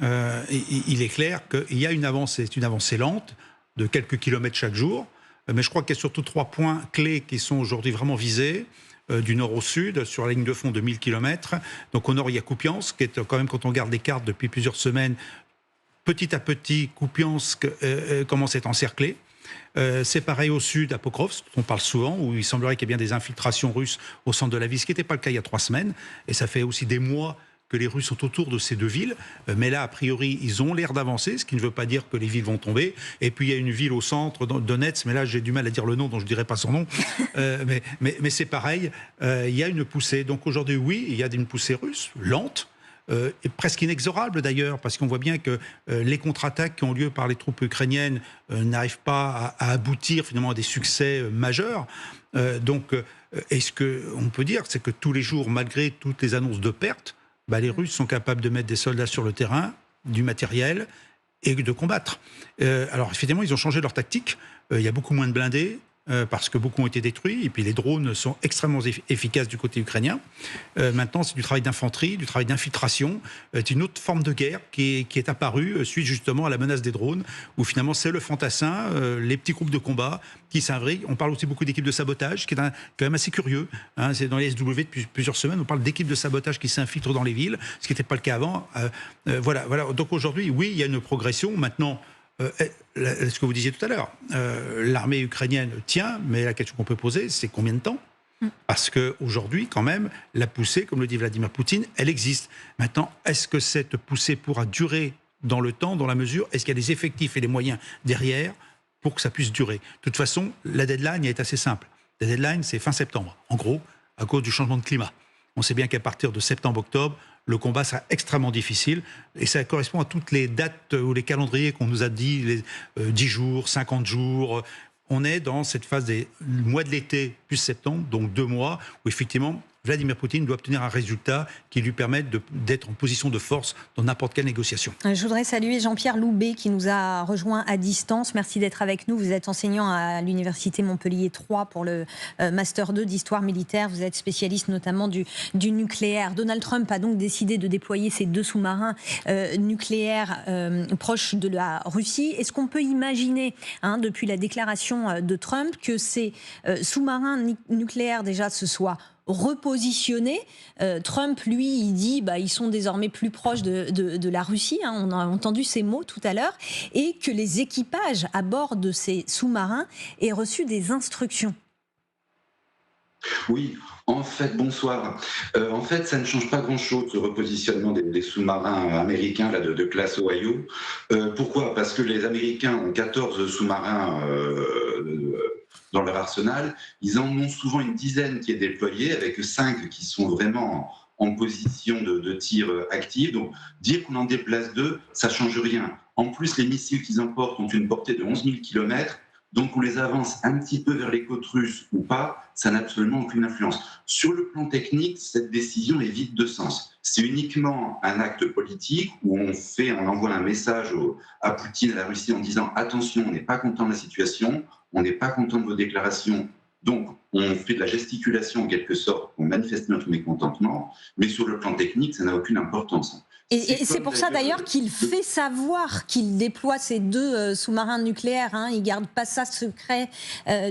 il est clair qu'il y a une avancée. C'est une avancée lente, de quelques kilomètres chaque jour, mais je crois qu'il y a surtout 3 points clés qui sont aujourd'hui vraiment visés, du nord au sud, sur la ligne de front de 1000 km. Donc au nord, il y a Kupiansk, qui est quand même, quand on regarde les cartes depuis plusieurs semaines, petit à petit, Kupiansk commence à être encerclé. C'est pareil au sud, à Pokrovsk, dont on parle souvent, où il semblerait qu'il y ait bien des infiltrations russes au centre de la ville, ce qui n'était pas le cas il y a 3 semaines. Et ça fait aussi des mois que les Russes sont autour de ces 2 villes. Mais là, a priori, ils ont l'air d'avancer, ce qui ne veut pas dire que les villes vont tomber. Et puis, il y a une ville au centre, Donetsk, mais là, j'ai du mal à dire le nom, donc je ne dirai pas son nom. Mais c'est pareil, il y a une poussée. Donc aujourd'hui, oui, il y a une poussée russe, lente, et presque inexorable d'ailleurs, parce qu'on voit bien que les contre-attaques qui ont lieu par les troupes ukrainiennes n'arrivent pas à aboutir finalement à des succès majeurs. Donc, et ce qu'on peut dire, c'est que tous les jours, malgré toutes les annonces de pertes, les Russes sont capables de mettre des soldats sur le terrain, du matériel, et de combattre. Alors, effectivement, ils ont changé leur tactique. Il y a beaucoup moins de blindés, parce que beaucoup ont été détruits, et puis les drones sont extrêmement efficaces du côté ukrainien. Maintenant, c'est du travail d'infanterie, du travail d'infiltration. C'est une autre forme de guerre qui est apparue suite justement à la menace des drones, où finalement c'est le fantassin, les petits groupes de combat qui s'imbriquent. On parle aussi beaucoup d'équipes de sabotage, qui est quand même assez curieux. Hein. C'est dans les SW depuis plusieurs semaines, on parle d'équipes de sabotage qui s'infiltrent dans les villes, ce qui n'était pas le cas avant. Voilà. Donc aujourd'hui, oui, il y a une progression. Maintenant, ce que vous disiez tout à l'heure, l'armée ukrainienne tient, mais la question qu'on peut poser, c'est combien de temps ? Parce qu'aujourd'hui, quand même, la poussée, comme le dit Vladimir Poutine, elle existe. Maintenant, est-ce que cette poussée pourra durer dans le temps, dans la mesure, est-ce qu'il y a les effectifs et les moyens derrière pour que ça puisse durer ? De toute façon, la deadline est assez simple. La deadline, c'est fin septembre, en gros, à cause du changement de climat. On sait bien qu'à partir de septembre-octobre, le combat sera extrêmement difficile et ça correspond à toutes les dates ou les calendriers qu'on nous a dit, les 10 jours, 50 jours. On est dans cette phase des mois de l'été plus septembre, donc 2 mois, où effectivement Vladimir Poutine doit obtenir un résultat qui lui permette d'être en position de force dans n'importe quelle négociation. Je voudrais saluer Jean-Pierre Loubet qui nous a rejoint à distance. Merci d'être avec nous. Vous êtes enseignant à l'Université Montpellier 3 pour le Master 2 d'Histoire militaire. Vous êtes spécialiste notamment du nucléaire. Donald Trump a donc décidé de déployer ces 2 sous-marins nucléaires proches de la Russie. Est-ce qu'on peut imaginer, depuis la déclaration de Trump, que ces sous-marins nucléaires déjà se soient repositionner. Trump, lui, il dit ils sont désormais plus proches de la Russie, on a entendu ces mots tout à l'heure, et que les équipages à bord de ces sous-marins aient reçu des instructions. Oui, en fait, bonsoir. En fait, ça ne change pas grand-chose, ce repositionnement des sous-marins américains là, de classe Ohio. Pourquoi ? Parce que les Américains ont 14 sous-marins dans leur arsenal. Ils en ont souvent une dizaine qui est déployée, avec 5 qui sont vraiment en position de tir active. Donc, dire qu'on en déplace 2, ça ne change rien. En plus, les missiles qu'ils emportent ont une portée de 11 000 km. Donc, on les avance un petit peu vers les côtes russes ou pas, ça n'a absolument aucune influence. Sur le plan technique, cette décision est vide de sens. C'est uniquement un acte politique où on envoie un message à Poutine, à la Russie, en disant « Attention, on n'est pas content de la situation, on n'est pas content de vos déclarations ». Donc, on fait de la gesticulation en quelque sorte pour manifester notre mécontentement, mais sur le plan technique, ça n'a aucune importance. Et c'est pour ça d'ailleurs qu'il fait savoir qu'il déploie ces 2 sous-marins nucléaires. Il ne garde pas ça secret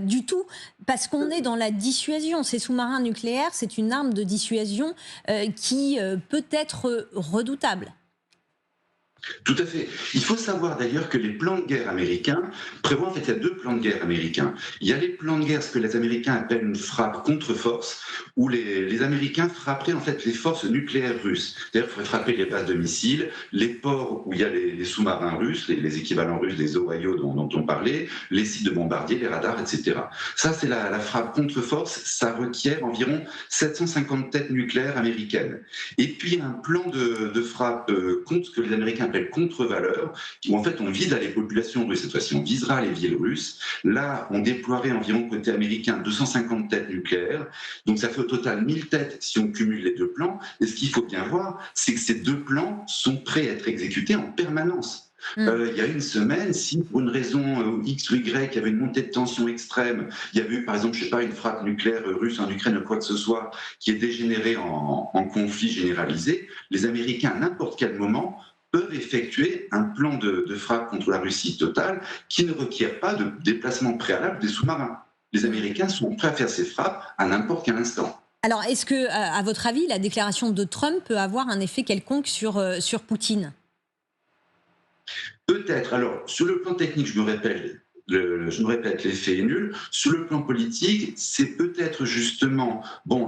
du tout, parce qu'on est dans la dissuasion. Ces sous-marins nucléaires, c'est une arme de dissuasion qui peut être redoutable. Tout à fait. Il faut savoir d'ailleurs que les plans de guerre américains prévoient, en fait, il y a 2 plans de guerre américains. Il y a les plans de guerre, ce que les Américains appellent une frappe contre-force, où les Américains frapperaient en fait les forces nucléaires russes. C'est-à-dire qu'il faudrait frapper les bases de missiles, les ports où il y a les sous-marins russes, les équivalents russes des Ohio dont on parlait, les sites de bombardiers, les radars, etc. Ça, c'est la frappe contre-force. Ça requiert environ 750 têtes nucléaires américaines. Et puis, un plan de frappe contre ce que les Américains appelle contre-valeur, où en fait on vise à les populations russes. Cette fois-ci, on visera les villes russes. Là, on déploierait environ côté américain 250 têtes nucléaires. Donc ça fait au total 1000 têtes si on cumule les deux plans. Et ce qu'il faut bien voir, c'est que ces deux plans sont prêts à être exécutés en permanence. Il y a une semaine, si pour une raison X ou Y, il y avait une montée de tension extrême, il y avait eu par exemple, je sais pas, une frappe nucléaire russe en Ukraine ou quoi que ce soit, qui est dégénérée en conflit généralisé, les Américains, à n'importe quel moment, peuvent effectuer un plan de frappe contre la Russie totale qui ne requiert pas de déplacement préalable des sous-marins. Les Américains sont prêts à faire ces frappes à n'importe quel instant. Alors, est-ce que, à votre avis, la déclaration de Trump peut avoir un effet quelconque sur Poutine ? Peut-être. Alors, sur le plan technique, je me répète, l'effet est nul. Sur le plan politique, c'est peut-être justement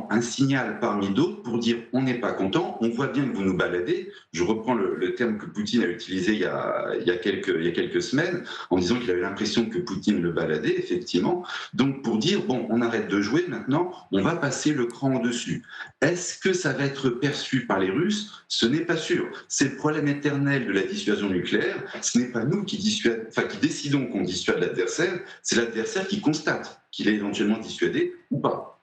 un signal parmi d'autres pour dire on n'est pas content, on voit bien que vous nous baladez. Je reprends le terme que Poutine a utilisé il y a quelques semaines en disant qu'il avait l'impression que Poutine le baladait, effectivement. Donc pour dire on arrête de jouer maintenant, on va passer le cran au-dessus. Est-ce que ça va être perçu par les Russes ? Ce n'est pas sûr. C'est le problème éternel de la dissuasion nucléaire. Ce n'est pas nous qui décidons qu'on dissuade l'adversaire, c'est l'adversaire qui constate qu'il est éventuellement dissuadé ou pas.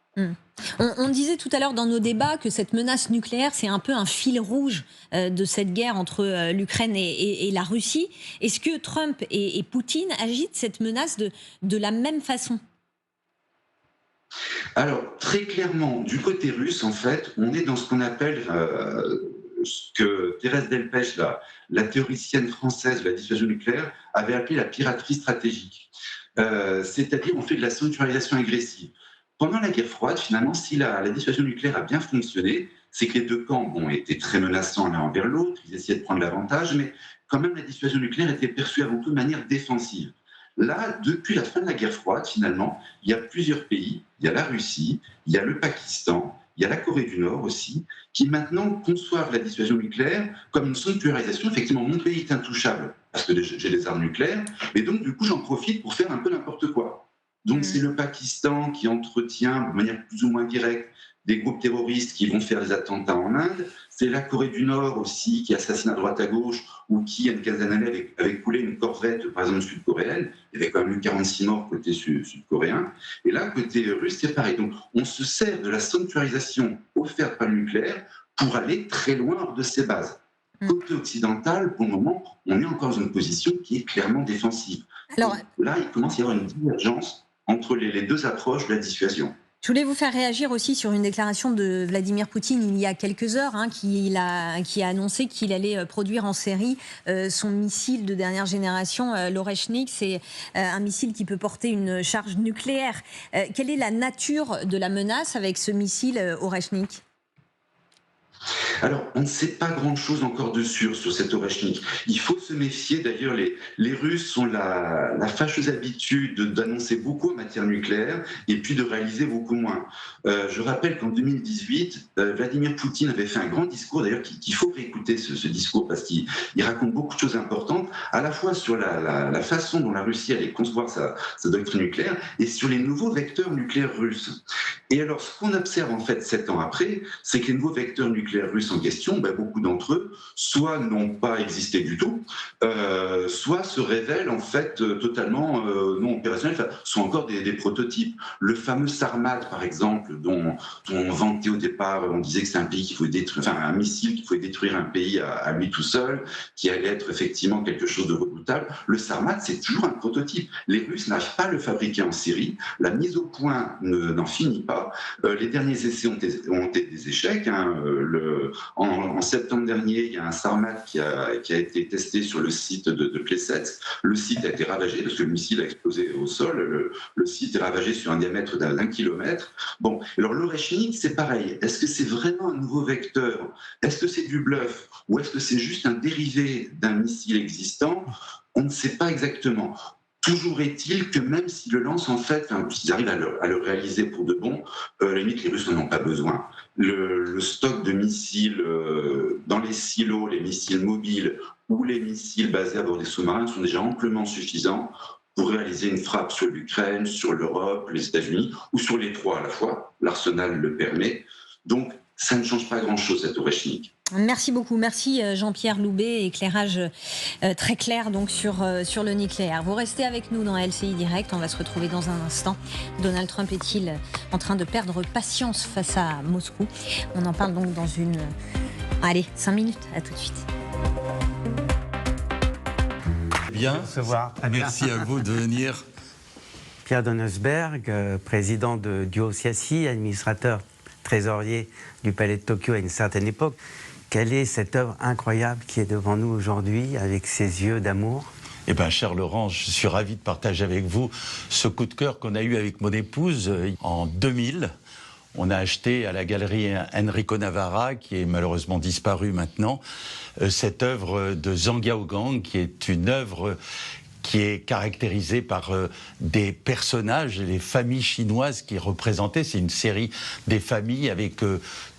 On disait tout à l'heure dans nos débats que cette menace nucléaire, c'est un peu un fil rouge de cette guerre entre l'Ukraine et la Russie. Est-ce que Trump et Poutine agitent cette menace de la même façon ? Alors, très clairement, du côté russe, en fait, on est dans ce qu'on appelle ce que Thérèse Delpech, la théoricienne française de la dissuasion nucléaire, avait appelé la piraterie stratégique. C'est-à-dire, on fait de la sanctuarisation agressive. Pendant la guerre froide, finalement, si la dissuasion nucléaire a bien fonctionné, c'est que les deux camps étaient très menaçants l'un envers l'autre, ils essayaient de prendre l'avantage, mais quand même, la dissuasion nucléaire était perçue avant tout de manière défensive. Là, depuis la fin de la guerre froide, finalement, il y a plusieurs pays, il y a la Russie, il y a le Pakistan, il y a la Corée du Nord aussi, qui maintenant conçoivent la dissuasion nucléaire comme une sanctuarisation. Effectivement, mon pays est intouchable parce que j'ai des armes nucléaires, et donc du coup j'en profite pour faire un peu n'importe quoi. Donc c'est le Pakistan qui entretient de manière plus ou moins directe des groupes terroristes qui vont faire des attentats en Inde. C'est la Corée du Nord aussi qui assassine à droite à gauche ou qui, il y a une quinzaine d'années, avait coulé une corvette, par exemple, sud-coréenne. Il y avait quand même eu 46 morts côté sud-coréen. Et là, côté russe, c'est pareil. Donc on se sert de la sanctuarisation offerte par le nucléaire pour aller très loin hors de ses bases. Côté occidental, pour le moment, on est encore dans une position qui est clairement défensive. Alors, là, il commence à y avoir une divergence entre les deux approches de la dissuasion. Je voulais vous faire réagir aussi sur une déclaration de Vladimir Poutine il y a quelques heures, qui a annoncé qu'il allait produire en série son missile de dernière génération, l'Oreshnik. C'est un missile qui peut porter une charge nucléaire. Quelle est la nature de la menace avec ce missile Oreshnik ? Alors, on ne sait pas grand-chose encore de sûr sur cet Oreshnik. Il faut se méfier. D'ailleurs, les Russes ont la fâcheuse habitude d'annoncer beaucoup en matière nucléaire et puis de réaliser beaucoup moins. Je rappelle qu'en 2018, Vladimir Poutine avait fait un grand discours, d'ailleurs qu'il faut réécouter ce discours parce qu'il raconte beaucoup de choses importantes, à la fois sur la façon dont la Russie allait concevoir sa doctrine nucléaire et sur les nouveaux vecteurs nucléaires russes. Et alors, ce qu'on observe en fait 7 ans après, c'est que les nouveaux vecteurs nucléaires russes en question, beaucoup d'entre eux, soit n'ont pas existé du tout, soit se révèlent en fait totalement non opérationnels, sont encore des prototypes. Le fameux Sarmat, par exemple, dont on vantait au départ, on disait que c'est un pays qu'il faut détruire, enfin un missile qui pouvait détruire un pays à lui tout seul, qui allait être effectivement quelque chose de redoutable. Le Sarmat, c'est toujours un prototype. Les Russes n'arrivent pas à le fabriquer en série. La mise au point n'en finit pas. Les derniers essais ont été des échecs. En septembre dernier, il y a un Sarmat qui a été testé sur le site de Plesetsk. Le site a été ravagé parce que le missile a explosé au sol. Le site est ravagé sur un diamètre d'1 kilomètre. Bon, alors l'Oreshnik, c'est pareil. Est-ce que c'est vraiment un nouveau vecteur ? Est-ce que c'est du bluff ? Ou est-ce que c'est juste un dérivé d'un missile existant ? On ne sait pas exactement. Toujours est-il que même s'ils le lancent, en fait, s'ils arrivent à le réaliser pour de bon, limite, les Russes n'en ont pas besoin. Le stock de missiles dans les silos, les missiles mobiles ou les missiles basés à bord des sous-marins sont déjà amplement suffisants pour réaliser une frappe sur l'Ukraine, sur l'Europe, les États-Unis, ou sur les trois à la fois. L'arsenal le permet. Donc, ça ne change pas grand-chose, cet Oreshnik. Merci beaucoup. Merci Jean-Pierre Loubet. Éclairage très clair donc sur le nucléaire. Vous restez avec nous dans LCI Direct. On va se retrouver dans un instant. Donald Trump est-il en train de perdre patience face à Moscou? On en parle donc dans 5 minutes. À tout de suite. Bien. Merci à vous de venir. Pierre Donnersberg, président de Duo Siassi, administrateur trésorier du Palais de Tokyo à une certaine époque. Quelle est cette œuvre incroyable qui est devant nous aujourd'hui avec ses yeux d'amour? Eh bien, cher Laurent, je suis ravi de partager avec vous ce coup de cœur qu'on a eu avec mon épouse en 2000. On a acheté à la galerie Enrico Navarra, qui est malheureusement disparue maintenant, cette œuvre de Zhang Yaogang, qui est une œuvre qui est caractérisée par des personnages, les familles chinoises qui est représentée. C'est une série des familles avec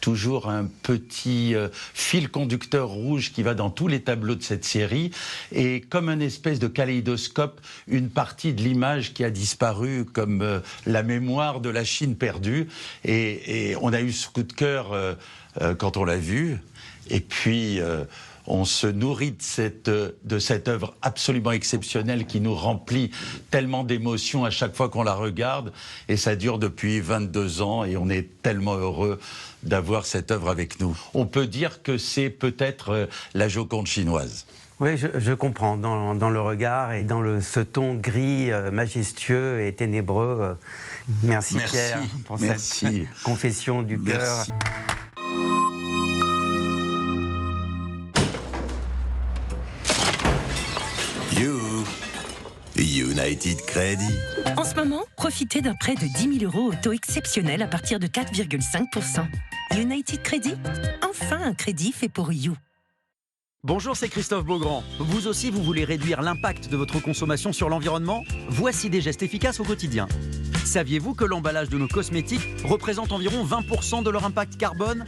toujours un petit fil conducteur rouge qui va dans tous les tableaux de cette série. Et comme un espèce de kaléidoscope, une partie de l'image qui a disparu, comme la mémoire de la Chine perdue. Et on a eu ce coup de cœur quand on l'a vu. Et puis... on se nourrit de cette œuvre absolument exceptionnelle qui nous remplit tellement d'émotions à chaque fois qu'on la regarde. Et ça dure depuis 22 ans et on est tellement heureux d'avoir cette œuvre avec nous. On peut dire que c'est peut-être la Joconde chinoise. Oui, je comprends, dans le regard et dans ce ton gris, majestueux et ténébreux. Merci Pierre pour cette confession du cœur. United Credit. En ce moment, profitez d'un prêt de 10 000 € au taux exceptionnel à partir de 4,5%. United Credit, enfin un crédit fait pour you. Bonjour, c'est Christophe Beaugrand. Vous aussi, vous voulez réduire l'impact de votre consommation sur l'environnement? Voici des gestes efficaces au quotidien. Saviez-vous que l'emballage de nos cosmétiques représente environ 20% de leur impact carbone?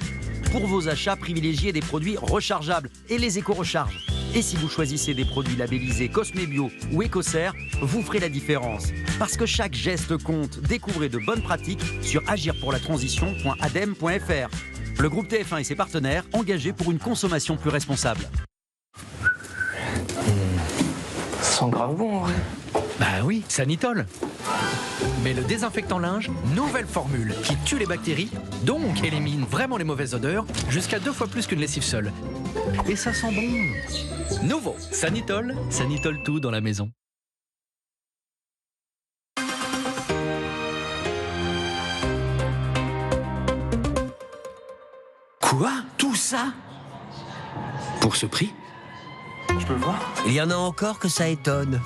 Pour vos achats, privilégiez des produits rechargeables et les éco-recharges. Et si vous choisissez des produits labellisés Cosmébio ou Écocert, vous ferez la différence. Parce que chaque geste compte. Découvrez de bonnes pratiques sur agirpourlatransition.adem.fr. Le groupe TF1 et ses partenaires engagés pour une consommation plus responsable. Ça sent grave bon en vrai. Bah oui, Sanitol. Mais le désinfectant linge, nouvelle formule qui tue les bactéries, donc élimine vraiment les mauvaises odeurs, jusqu'à 2 fois plus qu'une lessive seule. Et ça sent bon. Nouveau, Sanitol, Sanitol tout dans la maison. Quoi? Tout ça? Pour ce prix? Je peux voir? Il y en a encore que ça étonne.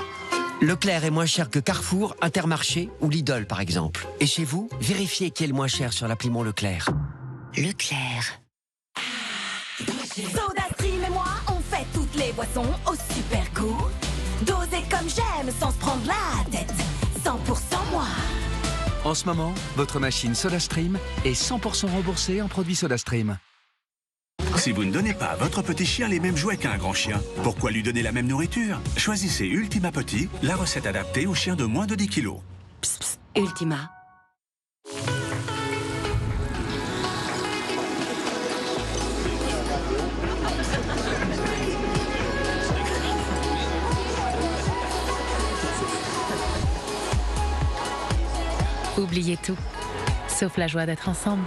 Leclerc est moins cher que Carrefour, Intermarché ou Lidl par exemple. Et chez vous, vérifiez qui est le moins cher sur l'appli Mon Leclerc. Leclerc. SodaStream et moi, on fait toutes les boissons au super goût. Dosé comme j'aime, sans se prendre la tête. 100% moi. En ce moment, votre machine SodaStream est 100% remboursée en produits SodaStream. Si vous ne donnez pas à votre petit chien les mêmes jouets qu'à un grand chien, pourquoi lui donner la même nourriture? Choisissez Ultima Petit, la recette adaptée aux chiens de moins de 10 kilos. Psst, psst, Ultima. Oubliez tout, sauf la joie d'être ensemble.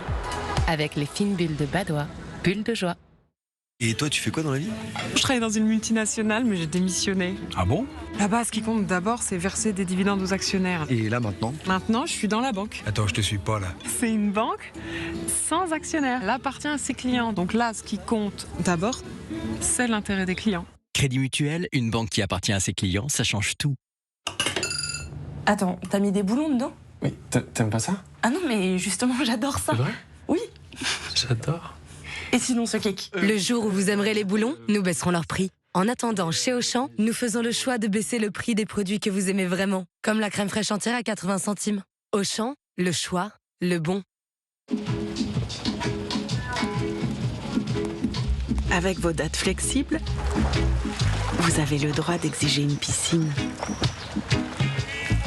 Avec les fines bulles de Badois, bulles de joie. Et toi, tu fais quoi dans la vie? Je travaille dans une multinationale, mais j'ai démissionné. Ah bon? Là-bas, ce qui compte d'abord, c'est verser des dividendes aux actionnaires. Et là, maintenant? Maintenant, je suis dans la banque. Attends, je te suis pas, là. C'est une banque sans actionnaires. Elle appartient à ses clients. Donc là, ce qui compte d'abord, c'est l'intérêt des clients. Crédit Mutuel, une banque qui appartient à ses clients, ça change tout. Attends, t'as mis des boulons dedans? Mais t'aimes pas ça? Ah non, mais justement, j'adore ça. C'est vrai? Oui. J'adore. Et sinon, ce cake? Le jour où vous aimerez les boulons, nous baisserons leur prix. En attendant, chez Auchan, nous faisons le choix de baisser le prix des produits que vous aimez vraiment, comme la crème fraîche entière à 80 centimes. Auchan, le choix, le bon. Avec vos dates flexibles, vous avez le droit d'exiger une piscine.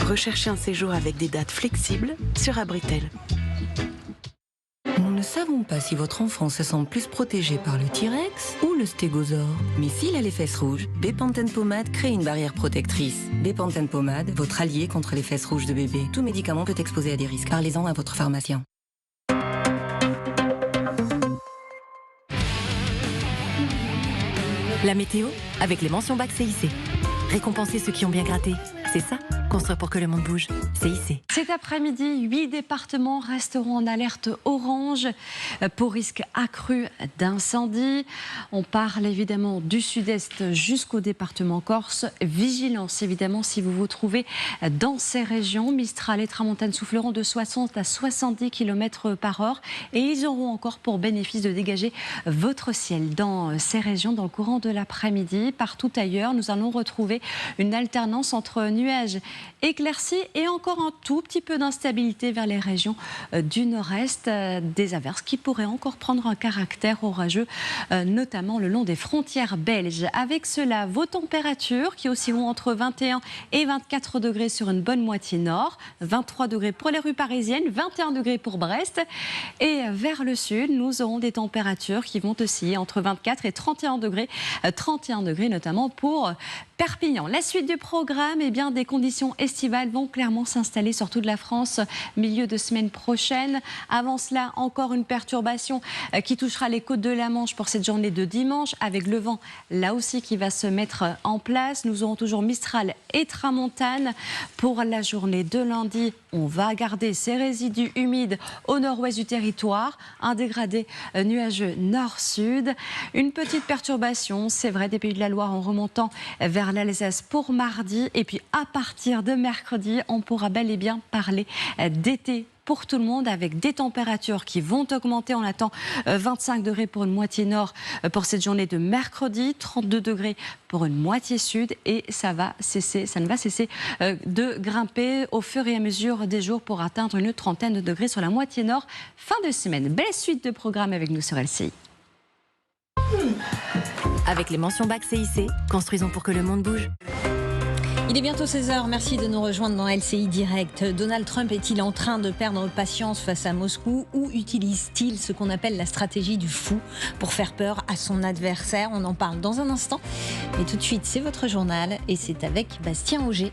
Recherchez un séjour avec des dates flexibles sur Abritel. Nous ne ne savons pas si votre enfant se sent plus protégé par le T-Rex ou le stégosaure. Mais s'il a les fesses rouges, Bepanthen Pommade crée une barrière protectrice. Bepanthen Pommade, votre allié contre les fesses rouges de bébé. Tout médicament peut exposer à des risques. Parlez-en à votre pharmacien. La météo, avec les mentions bac CIC. Récompenser ceux qui ont bien gratté. C'est ça, construire pour que le monde bouge. CIC. Cet après-midi, 8 départements resteront en alerte orange pour risque accru d'incendie. On parle évidemment du sud-est jusqu'au département corse. Vigilance évidemment si vous vous trouvez dans ces régions. Mistral et tramontane souffleront de 60 à 70 km/h et ils auront encore pour bénéfice de dégager votre ciel dans ces régions dans le courant de l'après-midi. Partout ailleurs, nous allons retrouver une alternance entre nuages éclaircis et encore un tout petit peu d'instabilité vers les régions du nord-est, des averses qui pourraient encore prendre un caractère orageux, notamment le long des frontières belges. Avec cela, vos températures qui oscilleront entre 21 et 24 degrés sur une bonne moitié nord, 23 degrés pour les rues parisiennes, 21 degrés pour Brest. Et vers le sud, nous aurons des températures qui vont osciller entre 24 et 31 degrés notamment pour Perpignan. La suite du programme, eh bien, des conditions estivales vont clairement s'installer sur toute la France milieu de semaine prochaine. Avant cela, encore une perturbation qui touchera les côtes de la Manche pour cette journée de dimanche, avec le vent là aussi qui va se mettre en place. Nous aurons toujours Mistral et tramontane. Pour la journée de lundi, on va garder ces résidus humides au nord-ouest du territoire, un dégradé nuageux nord-sud. Une petite perturbation, c'est vrai, des Pays de la Loire en remontant vers l'Alsace pour mardi. Et puis à partir de mercredi, on pourra bel et bien parler d'été pour tout le monde, avec des températures qui vont augmenter. On attend 25 degrés pour une moitié nord pour cette journée de mercredi, 32 degrés pour une moitié sud, et ça ne va cesser de grimper au fur et à mesure des jours pour atteindre une trentaine de degrés sur la moitié nord. Fin de semaine. Belle suite de programmes avec nous sur LCI. Avec les mentions bac CIC, construisons pour que le monde bouge. Il est bientôt 16h, merci de nous rejoindre dans LCI Direct. Donald Trump est-il en train de perdre patience face à Moscou ou utilise-t-il ce qu'on appelle la stratégie du fou pour faire peur à son adversaire? On en parle dans un instant. Et tout de suite, c'est votre journal et c'est avec Bastien Auger.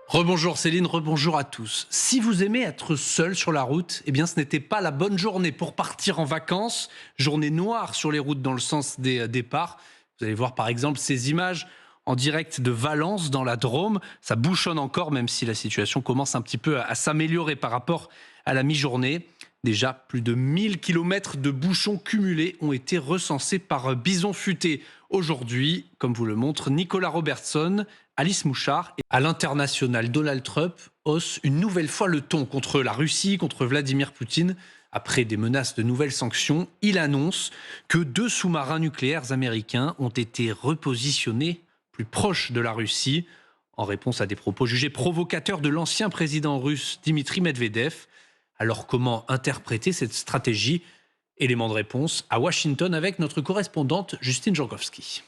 Rebonjour Céline, rebonjour à tous. Si vous aimez être seul sur la route, eh bien ce n'était pas la bonne journée pour partir en vacances. Journée noire sur les routes dans le sens des départs. Vous allez voir par exemple ces images en direct de Valence dans la Drôme. Ça bouchonne encore, même si la situation commence un petit peu à s'améliorer par rapport à la mi-journée. Déjà, plus de 1000 km de bouchons cumulés ont été recensés par Bison Futé. Aujourd'hui, comme vous le montre Nicolas Robertson, Alice Mouchard. À l'international, Donald Trump hausse une nouvelle fois le ton contre la Russie, contre Vladimir Poutine. Après des menaces de nouvelles sanctions, il annonce que 2 sous-marins nucléaires américains ont été repositionnés plus proches de la Russie, en réponse à des propos jugés provocateurs de l'ancien président russe Dimitri Medvedev. Alors comment interpréter cette stratégie? Élément de réponse à Washington avec notre correspondante Justine Jankowski.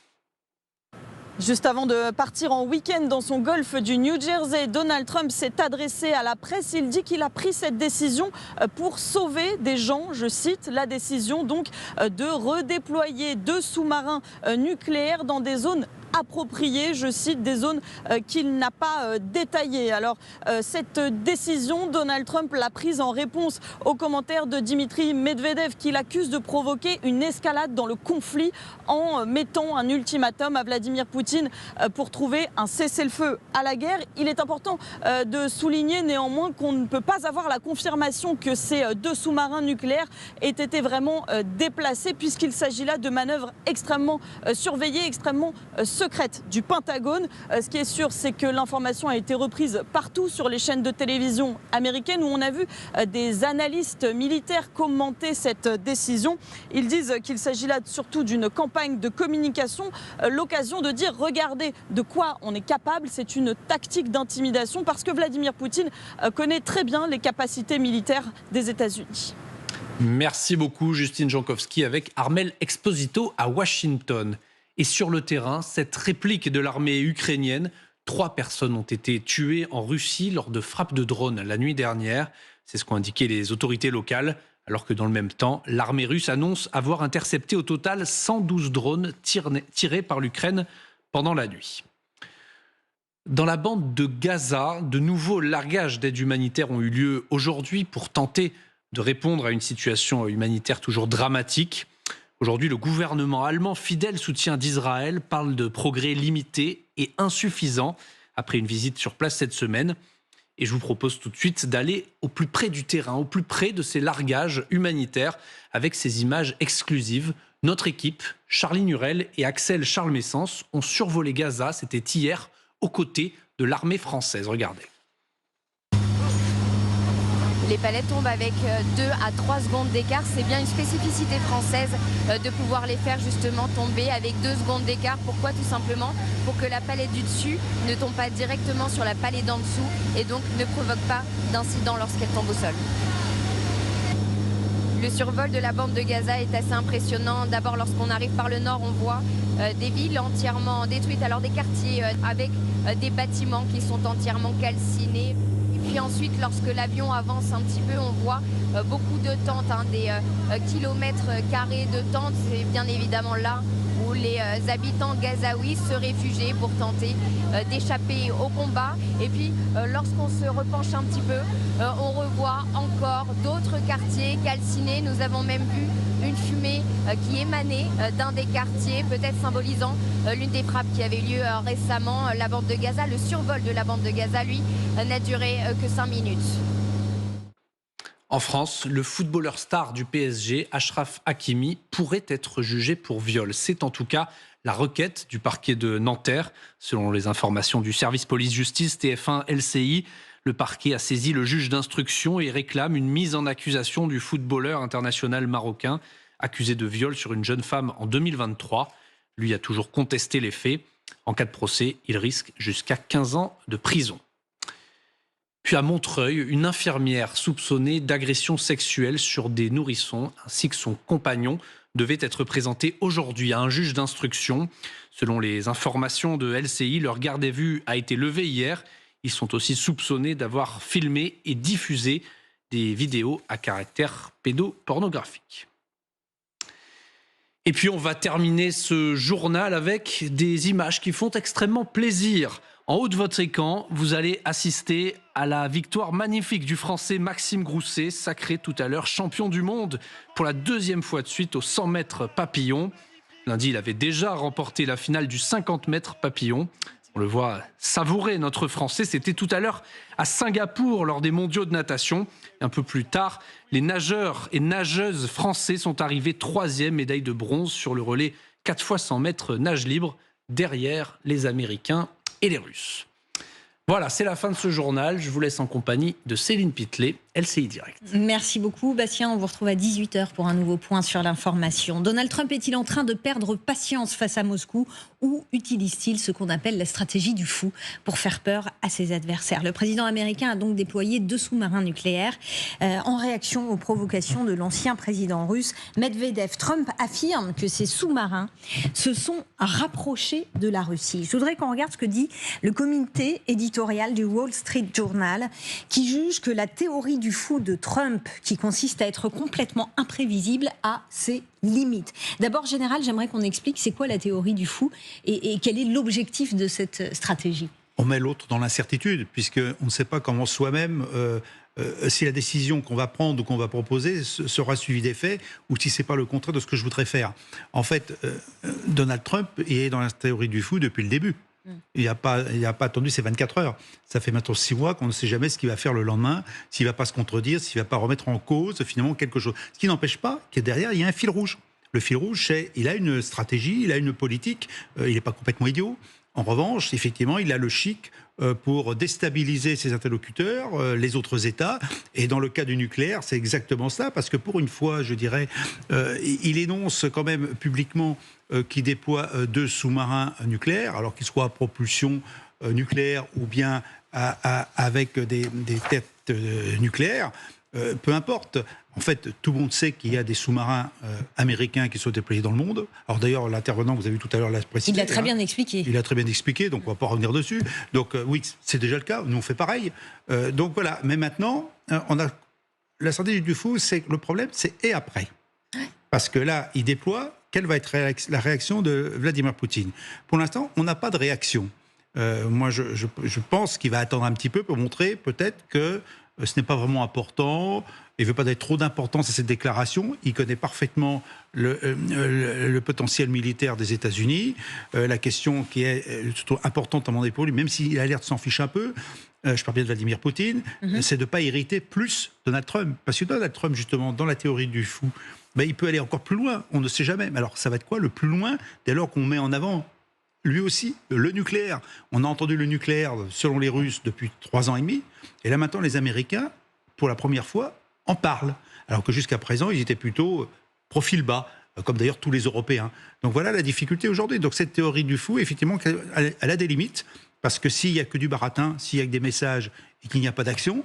Juste avant de partir en week-end dans son golfe du New Jersey, Donald Trump s'est adressé à la presse. Il dit qu'il a pris cette décision pour sauver des gens. Je cite, la décision donc de redéployer 2 sous-marins nucléaires dans des zones appropriées, je cite, des zones qu'il n'a pas détaillées. Alors cette décision, Donald Trump l'a prise en réponse aux commentaires de Dimitri Medvedev qu'il accuse de provoquer une escalade dans le conflit en mettant un ultimatum à Vladimir Poutine pour trouver un cessez-le-feu à la guerre. Il est important de souligner néanmoins qu'on ne peut pas avoir la confirmation que ces 2 sous-marins nucléaires aient été vraiment déplacés, puisqu'il s'agit là de manœuvres extrêmement surveillées, extrêmement secrète du Pentagone. Ce qui est sûr, c'est que l'information a été reprise partout sur les chaînes de télévision américaines, où on a vu des analystes militaires commenter cette décision. Ils disent qu'il s'agit là surtout d'une campagne de communication, l'occasion de dire regardez de quoi on est capable. C'est une tactique d'intimidation, parce que Vladimir Poutine connaît très bien les capacités militaires des États-Unis. Merci beaucoup Justine Jankowski avec Armel Exposito à Washington. Et sur le terrain, cette réplique de l'armée ukrainienne 3 personnes ont été tuées en Russie lors de frappes de drones la nuit dernière. C'est ce qu'ont indiqué les autorités locales, alors que dans le même temps, l'armée russe annonce avoir intercepté au total 112 drones tirés par l'Ukraine pendant la nuit. Dans la bande de Gaza, de nouveaux largages d'aide humanitaire ont eu lieu aujourd'hui pour tenter de répondre à une situation humanitaire toujours dramatique. Aujourd'hui, le gouvernement allemand, fidèle soutien d'Israël, parle de progrès limités et insuffisants après une visite sur place cette semaine. Et je vous propose tout de suite d'aller au plus près du terrain, au plus près de ces largages humanitaires avec ces images exclusives. Notre équipe, Charlie Nurel et Axel Charles-Messens, ont survolé Gaza, c'était hier, aux côtés de l'armée française. Regardez. Les palets tombent avec 2 à 3 secondes d'écart. C'est bien une spécificité française de pouvoir les faire justement tomber avec 2 secondes d'écart. Pourquoi? Tout simplement pour que la palette du dessus ne tombe pas directement sur la palette d'en dessous et donc ne provoque pas d'incident lorsqu'elle tombe au sol. Le survol de la bande de Gaza est assez impressionnant. D'abord, lorsqu'on arrive par le nord, on voit des villes entièrement détruites, alors des quartiers avec des bâtiments qui sont entièrement calcinés. Puis ensuite, lorsque l'avion avance un petit peu, on voit beaucoup de tentes, des kilomètres carrés de tentes. C'est bien évidemment là où les habitants gazaouis se réfugiaient pour tenter d'échapper au combat. Et puis, lorsqu'on se repenche un petit peu, on revoit encore d'autres quartiers calcinés. Nous avons même vu une fumée qui émanait d'un des quartiers, peut-être symbolisant l'une des frappes qui avait lieu récemment, la bande de Gaza. Le survol de la bande de Gaza, lui, n'a duré que 5 minutes. En France, le footballeur star du PSG, Achraf Hakimi, pourrait être jugé pour viol. C'est en tout cas la requête du parquet de Nanterre. Selon les informations du service police-justice TF1 LCI, le parquet a saisi le juge d'instruction et réclame une mise en accusation du footballeur international marocain accusé de viol sur une jeune femme en 2023. Lui a toujours contesté les faits. En cas de procès, il risque jusqu'à 15 ans de prison. Puis à Montreuil, une infirmière soupçonnée d'agression sexuelle sur des nourrissons ainsi que son compagnon devait être présentée aujourd'hui à un juge d'instruction. Selon les informations de LCI, leur garde à vue a été levée hier. Ils sont aussi soupçonnés d'avoir filmé et diffusé des vidéos à caractère pédopornographique. Et puis on va terminer ce journal avec des images qui font extrêmement plaisir. En haut de votre écran, vous allez assister à la victoire magnifique du Français Maxime Grousset, sacré tout à l'heure champion du monde pour la 2e fois de suite aux 100 mètres papillon. Lundi, il avait déjà remporté la finale du 50 mètres papillon. On le voit savourer, notre Français. C'était tout à l'heure à Singapour lors des mondiaux de natation. Un peu plus tard, les nageurs et nageuses français sont arrivés 3e, médaille de bronze sur le relais 4 x 100 mètres nage libre, derrière les Américains et les Russes. Voilà, c'est la fin de ce journal. Je vous laisse en compagnie de Céline Pitlet, LCI Direct. Merci beaucoup, Bastien. On vous retrouve à 18h pour un nouveau point sur l'information. Donald Trump est-il en train de perdre patience face à Moscou ou utilise-t-il ce qu'on appelle la stratégie du fou pour faire peur à ses adversaires? Le président américain a donc déployé 2 sous-marins nucléaires en réaction aux provocations de l'ancien président russe Medvedev. Trump affirme que ces sous-marins se sont rapprochés de la Russie. Je voudrais qu'on regarde ce que dit le comité éditorial du Wall Street Journal qui juge que la théorie du fou de Trump, qui consiste à être complètement imprévisible, a ses limites. D'abord, Général, j'aimerais qu'on explique c'est quoi la théorie du fou et quel est l'objectif de cette stratégie. On met l'autre dans l'incertitude, puisqu'on ne sait pas comment soi-même, si la décision qu'on va prendre ou qu'on va proposer sera suivie des faits, ou si ce n'est pas le contraire de ce que je voudrais faire. En fait, Donald Trump est dans la théorie du fou depuis le début. Il n'a pas attendu ces 24 heures. Ça fait maintenant 6 mois qu'on ne sait jamais ce qu'il va faire le lendemain, s'il ne va pas se contredire, s'il ne va pas remettre en cause finalement quelque chose. Ce qui n'empêche pas que derrière, il y a un fil rouge. Le fil rouge, c'est il a une stratégie, il a une politique, il n'est pas complètement idiot. En revanche, effectivement, il a le chic pour déstabiliser ses interlocuteurs, les autres États. Et dans le cas du nucléaire, c'est exactement ça, parce que pour une fois, je dirais, il énonce quand même publiquement qu'il déploie 2 sous-marins nucléaires, alors qu'ils soient à propulsion nucléaire ou bien avec des têtes nucléaires. peu importe. En fait, tout le monde sait qu'il y a des sous-marins américains qui sont déployés dans le monde. Alors d'ailleurs, l'intervenant, vous avez vu tout à l'heure, l'a précisé. Il l'a très bien expliqué. Il a très bien expliqué, donc on ne va pas revenir dessus. Donc oui, c'est déjà le cas. Nous, on fait pareil. Donc voilà. Mais maintenant, la stratégie du fou, c'est le problème, c'est et après. Parce que là, il déploie. Quelle va être la réaction de Vladimir Poutine? Pour l'instant, on n'a pas de réaction. Moi, je pense qu'il va attendre un petit peu pour montrer peut-être que ce n'est pas vraiment important. Il ne veut pas donner trop d'importance à cette déclaration. Il connaît parfaitement le potentiel militaire des États-Unis. La question qui est surtout importante à mon avis pour lui, même s'il a l'air de s'en fiche un peu, je parle bien de Vladimir Poutine, c'est de ne pas irriter plus Donald Trump. Parce que Donald Trump, justement, dans la théorie du fou, il peut aller encore plus loin. On ne sait jamais. Mais alors, ça va être quoi le plus loin dès lors qu'on met en avant lui aussi, le nucléaire. On a entendu le nucléaire, selon les Russes, depuis 3 ans et demi. Et là, maintenant, les Américains, pour la première fois, en parlent. Alors que jusqu'à présent, ils étaient plutôt profil bas, comme d'ailleurs tous les Européens. Donc voilà la difficulté aujourd'hui. Donc cette théorie du fou, effectivement, elle a des limites. Parce que s'il n'y a que du baratin, s'il n'y a que des messages et qu'il n'y a pas d'action,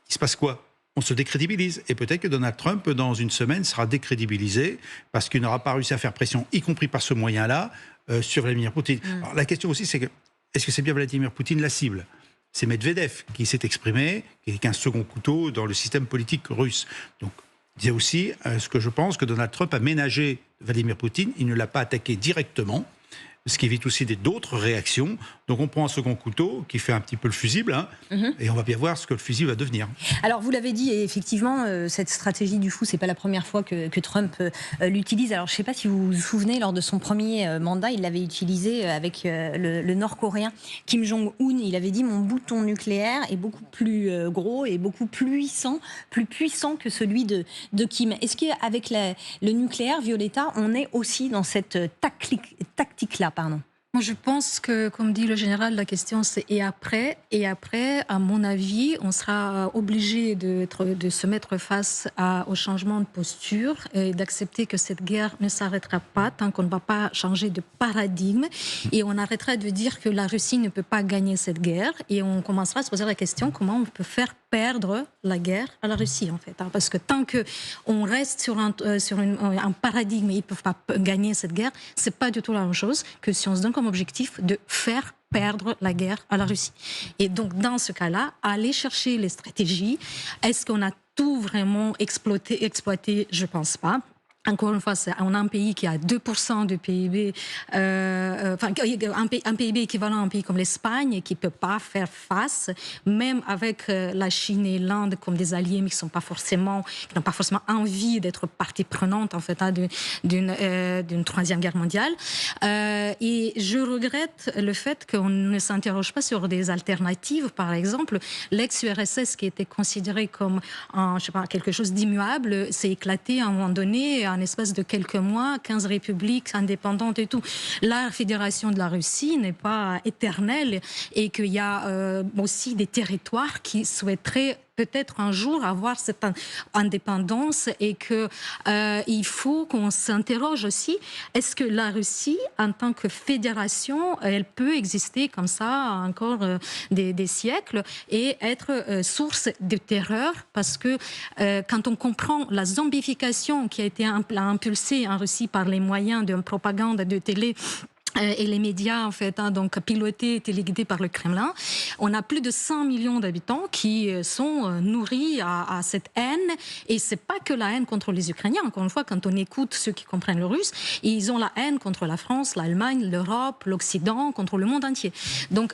il se passe quoi? On se décrédibilise. Et peut-être que Donald Trump, dans une semaine, sera décrédibilisé parce qu'il n'aura pas réussi à faire pression, y compris par ce moyen-là, sur Vladimir Poutine. Alors, la question aussi, c'est que est-ce que c'est bien Vladimir Poutine la cible? C'est Medvedev qui s'est exprimé, qui est un second couteau dans le système politique russe. Donc, il y a aussi ce que je pense que Donald Trump a ménagé Vladimir Poutine. Il ne l'a pas attaqué directement, ce qui évite aussi d'autres réactions. Donc on prend un second couteau qui fait un petit peu le fusible, et on va bien voir ce que le fusible va devenir. Alors vous l'avez dit, et effectivement, cette stratégie du fou, c'est pas la première fois que Trump l'utilise. Alors je ne sais pas si vous vous souvenez, lors de son premier mandat, il l'avait utilisé avec le Nord-Coréen Kim Jong-un. Il avait dit: mon bouton nucléaire est beaucoup plus gros et beaucoup plus puissant que celui de Kim. Est-ce qu'avec le nucléaire, Violetta, on est aussi dans cette tactique-là, pardon? Moi, je pense que, comme dit le général, la question c'est et après. Et après, à mon avis, on sera obligé de se mettre face au changement de posture et d'accepter que cette guerre ne s'arrêtera pas tant qu'on ne va pas changer de paradigme. Et on arrêtera de dire que la Russie ne peut pas gagner cette guerre. Et on commencera à se poser la question comment on peut faire perdre la guerre à la Russie, en fait. Parce que tant qu'on reste sur un paradigme et ils ne peuvent pas gagner cette guerre, ce n'est pas du tout la même chose que si on se donne comme objectif de faire perdre la guerre à la Russie. Et donc, dans ce cas-là, aller chercher les stratégies. Est-ce qu'on a tout vraiment exploité? Je ne pense pas. Encore une fois, on a un pays qui a 2% de PIB, un PIB équivalent à un pays comme l'Espagne, qui ne peut pas faire face, même avec la Chine et l'Inde comme des alliés, mais qui n'ont pas forcément envie d'être partie prenante en fait, d'une troisième guerre mondiale. Et je regrette le fait qu'on ne s'interroge pas sur des alternatives. Par exemple, l'ex-URSS, qui était considéré comme quelque chose d'immuable, s'est éclaté à un moment donné, en espace de quelques mois, 15 républiques indépendantes et tout. La fédération de la Russie n'est pas éternelle et qu'il y a aussi des territoires qui souhaiteraient peut-être un jour avoir cette indépendance et qu'il faut qu'on s'interroge aussi, est-ce que la Russie, en tant que fédération, elle peut exister comme ça encore des siècles et être source de terreur? Parce que quand on comprend la zombification qui a été impulsée en Russie par les moyens de propagande de télé, et les médias, en fait, donc pilotés et téléguidés par le Kremlin. On a plus de 100 millions d'habitants qui sont nourris à cette haine. Et c'est pas que la haine contre les Ukrainiens. Encore une fois, quand on écoute ceux qui comprennent le russe, ils ont la haine contre la France, l'Allemagne, l'Europe, l'Occident, contre le monde entier. Donc,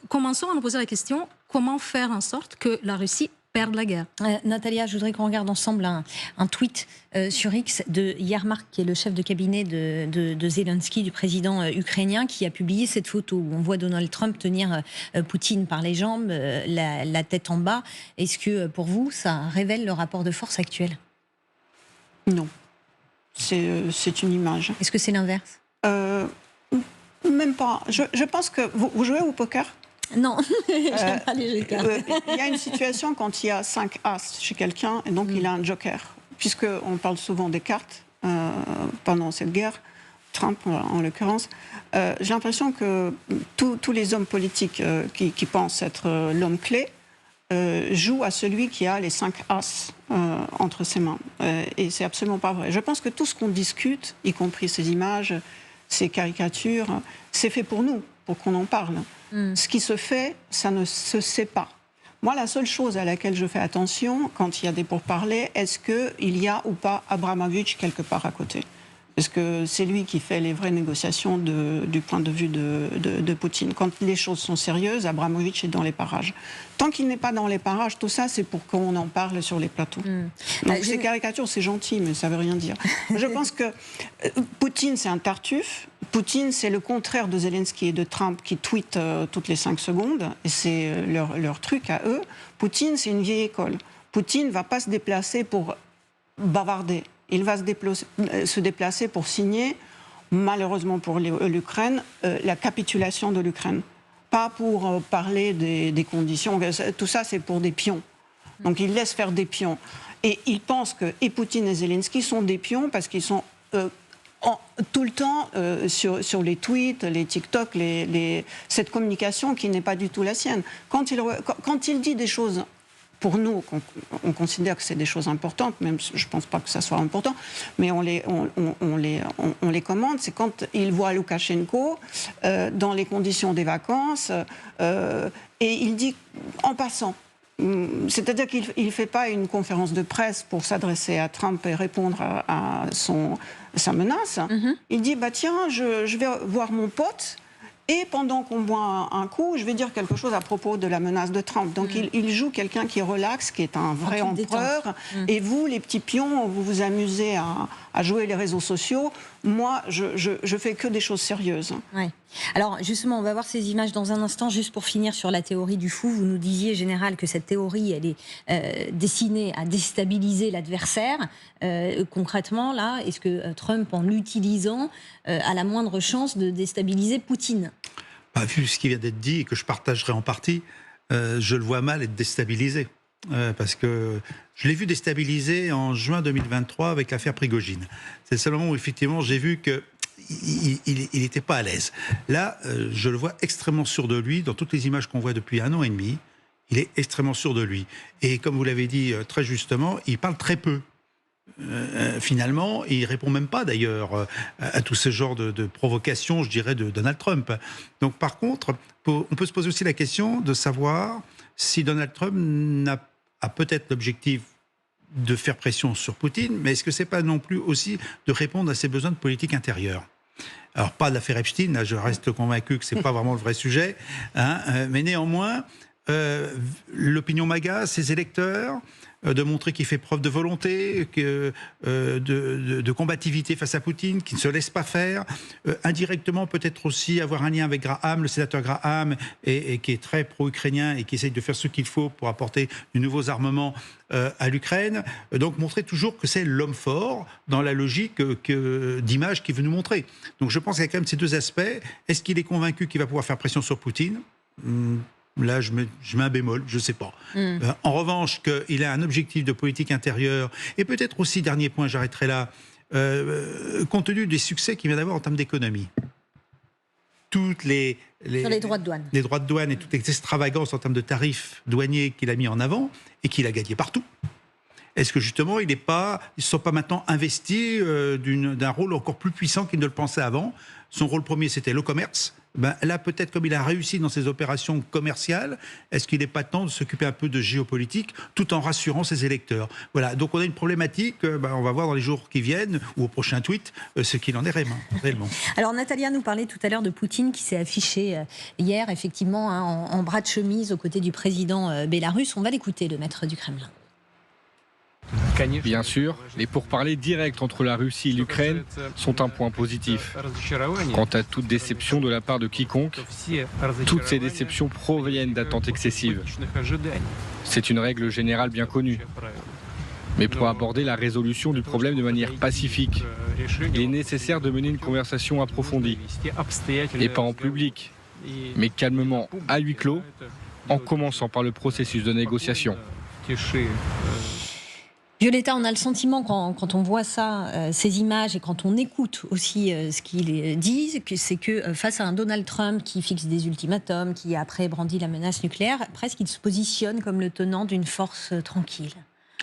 commençons à nous poser la question, comment faire en sorte que la Russie perdre la guerre. Natalia, je voudrais qu'on regarde ensemble un tweet sur X de Yermak, qui est le chef de cabinet de Zelensky, du président ukrainien, qui a publié cette photo où on voit Donald Trump tenir Poutine par les jambes, la tête en bas. Est-ce que pour vous, ça révèle le rapport de force actuel? Non. C'est une image. Est-ce que c'est l'inverse? Même pas. Je pense que... Vous jouez au poker? Non, j'aime pas les jeux de cartes. Il y a une situation quand il y a 5 as chez quelqu'un et donc il a un joker. Puisqu'on parle souvent des cartes pendant cette guerre, Trump en l'occurrence, j'ai l'impression que tous les hommes politiques qui pensent être l'homme clé joue à celui qui a les 5 as entre ses mains. Et c'est absolument pas vrai. Je pense que tout ce qu'on discute, y compris ces images, ces caricatures, c'est fait pour nous, pour qu'on en parle. Ce qui se fait, ça ne se sait pas. Moi, la seule chose à laquelle je fais attention quand il y a des pourparlers, est-ce qu'il y a ou pas Abramovich quelque part à côté ? Parce que c'est lui qui fait les vraies négociations du point de vue de Poutine. Quand les choses sont sérieuses, Abramovich est dans les parages. Tant qu'il n'est pas dans les parages, tout ça, c'est pour qu'on en parle sur les plateaux. Donc ces caricatures, c'est gentil, mais ça ne veut rien dire. Je pense que Poutine, c'est un tartuffe. Poutine, c'est le contraire de Zelensky et de Trump qui tweetent toutes les 5 secondes. Et c'est leur truc à eux. Poutine, c'est une vieille école. Poutine ne va pas se déplacer pour bavarder. Il va se déplacer pour signer, malheureusement pour l'Ukraine, la capitulation de l'Ukraine. Pas pour parler des conditions. Tout ça, c'est pour des pions. Donc il laisse faire des pions. Et il pense que et Poutine et Zelensky sont des pions parce qu'ils sont tout le temps sur les tweets, les TikTok, cette communication qui n'est pas du tout la sienne. Quand il dit des choses... Pour nous, on considère que c'est des choses importantes, même si je ne pense pas que ça soit important, mais on les commande. C'est quand il voit Loukachenko dans les conditions des vacances, et il dit en passant. C'est-à-dire qu'il ne fait pas une conférence de presse pour s'adresser à Trump et répondre à sa menace. Il dit, bah, tiens, je vais voir mon pote. Et pendant qu'on boit un coup, je vais dire quelque chose à propos de la menace de Trump. Donc il joue quelqu'un qui relaxe, qui est un vrai empereur. Et vous, les petits pions, vous vous amusez à jouer les réseaux sociaux. Moi, je fais que des choses sérieuses. Ouais. Alors justement, on va voir ces images dans un instant. Juste pour finir sur la théorie du fou, vous nous disiez, Général, que cette théorie, elle est destinée à déstabiliser l'adversaire. Concrètement, là, est-ce que Trump, en l'utilisant, a la moindre chance de déstabiliser Poutine ? Vu ce qui vient d'être dit et que je partagerai en partie, je le vois mal être déstabilisé. Parce que je l'ai vu déstabilisé en juin 2023 avec l'affaire Prigojine. C'est le seul moment où effectivement j'ai vu qu'il n'était pas à l'aise. Là, je le vois extrêmement sûr de lui. Dans toutes les images qu'on voit depuis 1 an et demi, il est extrêmement sûr de lui. Et comme vous l'avez dit très justement, il parle très peu. Finalement, il ne répond même pas d'ailleurs à tout ce genre de provocation, je dirais, de Donald Trump. Donc par contre, on peut se poser aussi la question de savoir si Donald Trump a peut-être l'objectif de faire pression sur Poutine, mais est-ce que ce n'est pas non plus aussi de répondre à ses besoins de politique intérieure ? Alors pas de l'affaire Epstein, là, je reste convaincu que ce n'est pas vraiment le vrai sujet, mais néanmoins, l'opinion MAGA, ses électeurs, de montrer qu'il fait preuve de volonté, de combativité face à Poutine, qu'il ne se laisse pas faire. Indirectement, peut-être aussi avoir un lien avec Graham, le sénateur Graham, et qui est très pro-ukrainien et qui essaye de faire ce qu'il faut pour apporter de nouveaux armements à l'Ukraine. Donc montrer toujours que c'est l'homme fort dans la logique d'image qu'il veut nous montrer. Donc je pense qu'il y a quand même ces deux aspects. Est-ce qu'il est convaincu qu'il va pouvoir faire pression sur Poutine ? Là, je mets un bémol, je ne sais pas. En revanche, qu'il a un objectif de politique intérieure, et peut-être aussi, dernier point, j'arrêterai là, compte tenu des succès qu'il vient d'avoir en termes d'économie. Sur les droits de douane. Les droits de douane et toutes les extravagances en termes de tarifs douaniers qu'il a mis en avant et qu'il a gagné partout. Est-ce que justement, ils ne sont pas maintenant investis d'un rôle encore plus puissant qu'ils ne le pensaient avant ? Son rôle premier, c'était le commerce. Là, peut-être comme il a réussi dans ses opérations commerciales, est-ce qu'il n'est pas temps de s'occuper un peu de géopolitique tout en rassurant ses électeurs ? Voilà, donc on a une problématique, on va voir dans les jours qui viennent ou au prochain tweet ce qu'il en est réellement. Alors Natalia nous parlait tout à l'heure de Poutine qui s'est affiché hier effectivement en bras de chemise aux côtés du président bélarusse. On va l'écouter, le maître du Kremlin. Bien sûr, les pourparlers directs entre la Russie et l'Ukraine sont un point positif. Quant à toute déception de la part de quiconque, toutes ces déceptions proviennent d'attentes excessives. C'est une règle générale bien connue. Mais pour aborder la résolution du problème de manière pacifique, il est nécessaire de mener une conversation approfondie, et pas en public, mais calmement à huis clos, en commençant par le processus de négociation. Violetta, on a le sentiment quand on voit ça, ces images, et quand on écoute aussi ce qu'ils disent, c'est que face à un Donald Trump qui fixe des ultimatums, qui après brandit la menace nucléaire, presque il se positionne comme le tenant d'une force tranquille.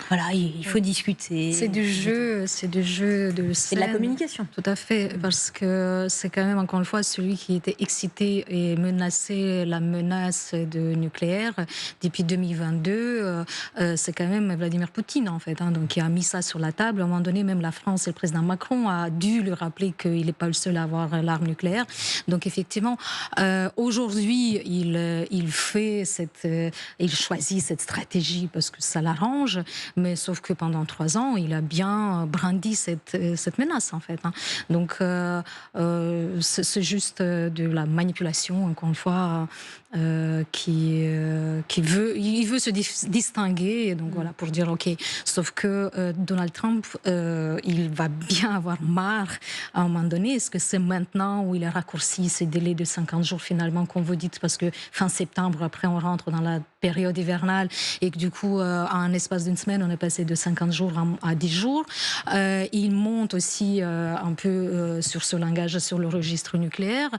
Voilà, il faut discuter. C'est du jeu de scène. C'est de la communication. Tout à fait, parce que c'est quand même, encore une fois, celui qui était excité et menacé la menace de nucléaire depuis 2022. C'est quand même Vladimir Poutine, en fait, donc qui a mis ça sur la table. À un moment donné, même la France et le président Macron a dû lui rappeler qu'il n'est pas le seul à avoir l'arme nucléaire. Donc effectivement, aujourd'hui, il choisit cette stratégie parce que ça l'arrange. Mais sauf que pendant 3 ans, il a bien brandi cette menace, en fait. Donc, c'est juste de la manipulation, encore une fois, qui veut se distinguer. Et donc, voilà, pour dire, OK. Sauf que Donald Trump, il va bien avoir marre à un moment donné. Est-ce que c'est maintenant où il a raccourci ces délais de 50 jours, finalement, qu'on vous dit, parce que fin septembre, après, on rentre dans la période hivernale et que du coup, en un espace d'une semaine, on est passé de 50 jours à 10 jours. Il monte aussi un peu sur ce langage, sur le registre nucléaire.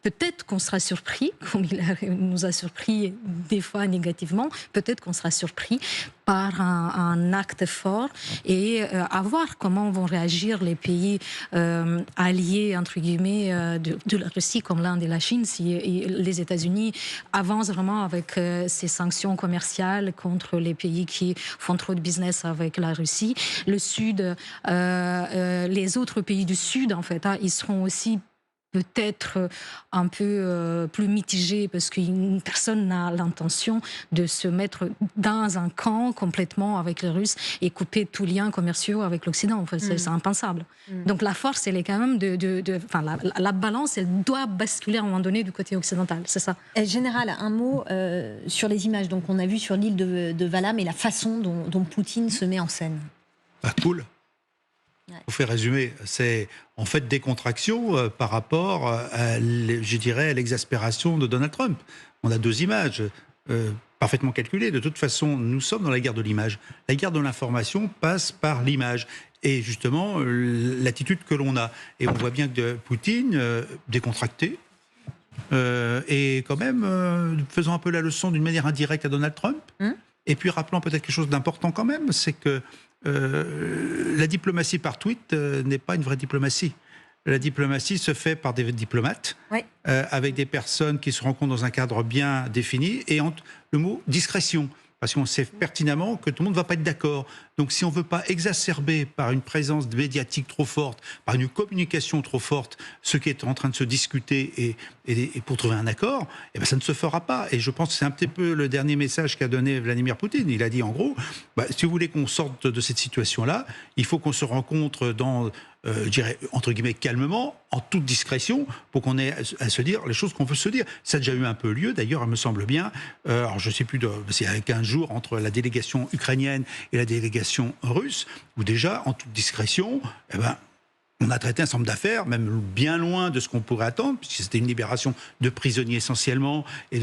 Peut-être qu'on sera surpris, comme il nous a surpris des fois négativement, peut-être qu'on sera surpris par un acte fort et à voir comment vont réagir les pays alliés, entre guillemets, de la Russie, comme l'Inde et la Chine, si les États-Unis avancent vraiment avec ces sanctions commerciales contre les pays qui font trop de business avec la Russie. Le Sud, les autres pays du Sud, en fait, ils seront aussi peut-être un peu plus mitigé parce que personne n'a l'intention de se mettre dans un camp complètement avec les Russes et couper tout lien commerciaux avec l'Occident. Enfin, c'est impensable. Donc la force, elle est quand même la balance, elle doit basculer à un moment donné du côté occidental, c'est ça. Général, un mot sur les images qu'on a vues sur l'île de Valham et la façon dont Poutine se met en scène. Cool. Pour faire résumer, c'est en fait décontraction par rapport à l'exaspération de Donald Trump. On a 2 images parfaitement calculées. De toute façon, nous sommes dans la guerre de l'image. La guerre de l'information passe par l'image. Et justement, l'attitude que l'on a. Et on voit bien que Poutine, décontracté, et quand même faisant un peu la leçon d'une manière indirecte à Donald Trump. Et puis rappelant peut-être quelque chose d'important quand même, c'est que la diplomatie par tweet n'est pas une vraie diplomatie. La diplomatie se fait par des diplomates, avec des personnes qui se rencontrent dans un cadre bien défini, et le mot discrétion. Parce qu'on sait pertinemment que tout le monde ne va pas être d'accord. Donc si on ne veut pas exacerber par une présence médiatique trop forte, par une communication trop forte, ce qui est en train de se discuter et pour trouver un accord, eh ben ça ne se fera pas. Et je pense que c'est un petit peu le dernier message qu'a donné Vladimir Poutine. Il a dit en gros, si vous voulez qu'on sorte de cette situation-là, il faut qu'on se rencontre dans, je dirais, entre guillemets, calmement, en toute discrétion, pour qu'on ait à se dire les choses qu'on veut se dire. Ça a déjà eu un peu lieu, d'ailleurs, il me semble bien. Alors je ne sais plus, c'est il y a 15 jours, entre la délégation ukrainienne et la délégation russe, où déjà, en toute discrétion, on a traité un certain nombre d'affaires, même bien loin de ce qu'on pourrait attendre, puisque c'était une libération de prisonniers essentiellement et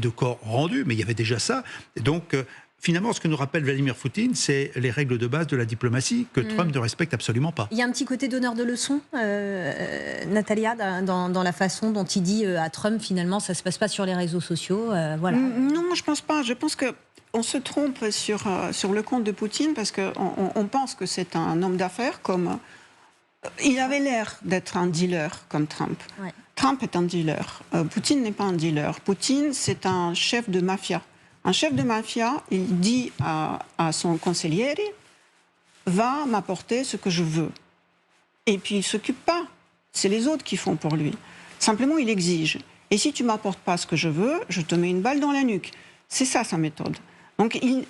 de corps rendus, mais il y avait déjà ça. Et donc, finalement, ce que nous rappelle Vladimir Poutine, c'est les règles de base de la diplomatie que Trump ne respecte absolument pas. Il y a un petit côté donneur de leçons, Natalia, dans la façon dont il dit à Trump, finalement, ça ne se passe pas sur les réseaux sociaux. Voilà. Non, je ne pense pas. Je pense qu'on se trompe sur le compte de Poutine parce qu'on pense que c'est un homme d'affaires comme... Il avait l'air d'être un dealer comme Trump. Ouais. Trump est un dealer. Poutine n'est pas un dealer. Poutine, c'est un chef de mafia. Un chef de mafia, il dit à son consigliere, va m'apporter ce que je veux. Et puis il ne s'occupe pas. C'est les autres qui font pour lui. Simplement, il exige. Et si tu ne m'apportes pas ce que je veux, je te mets une balle dans la nuque. C'est ça sa méthode. Donc il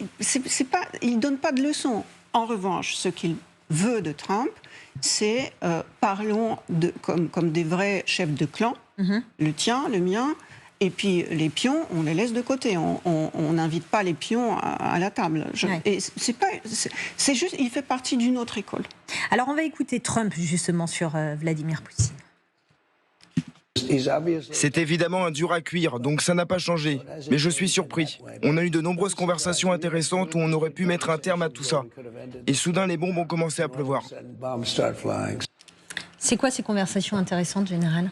ne donne pas de leçons. En revanche, ce qu'il veut de Trump, c'est parlons comme des vrais chefs de clan, le tien, le mien, et puis les pions, on les laisse de côté. On n'invite pas les pions à la table. Et c'est juste, il fait partie d'une autre école. Alors on va écouter Trump justement sur Vladimir Poutine. C'est évidemment un dur à cuire, donc ça n'a pas changé. Mais je suis surpris. On a eu de nombreuses conversations intéressantes où on aurait pu mettre un terme à tout ça. Et soudain, les bombes ont commencé à pleuvoir. C'est quoi ces conversations intéressantes, Général ?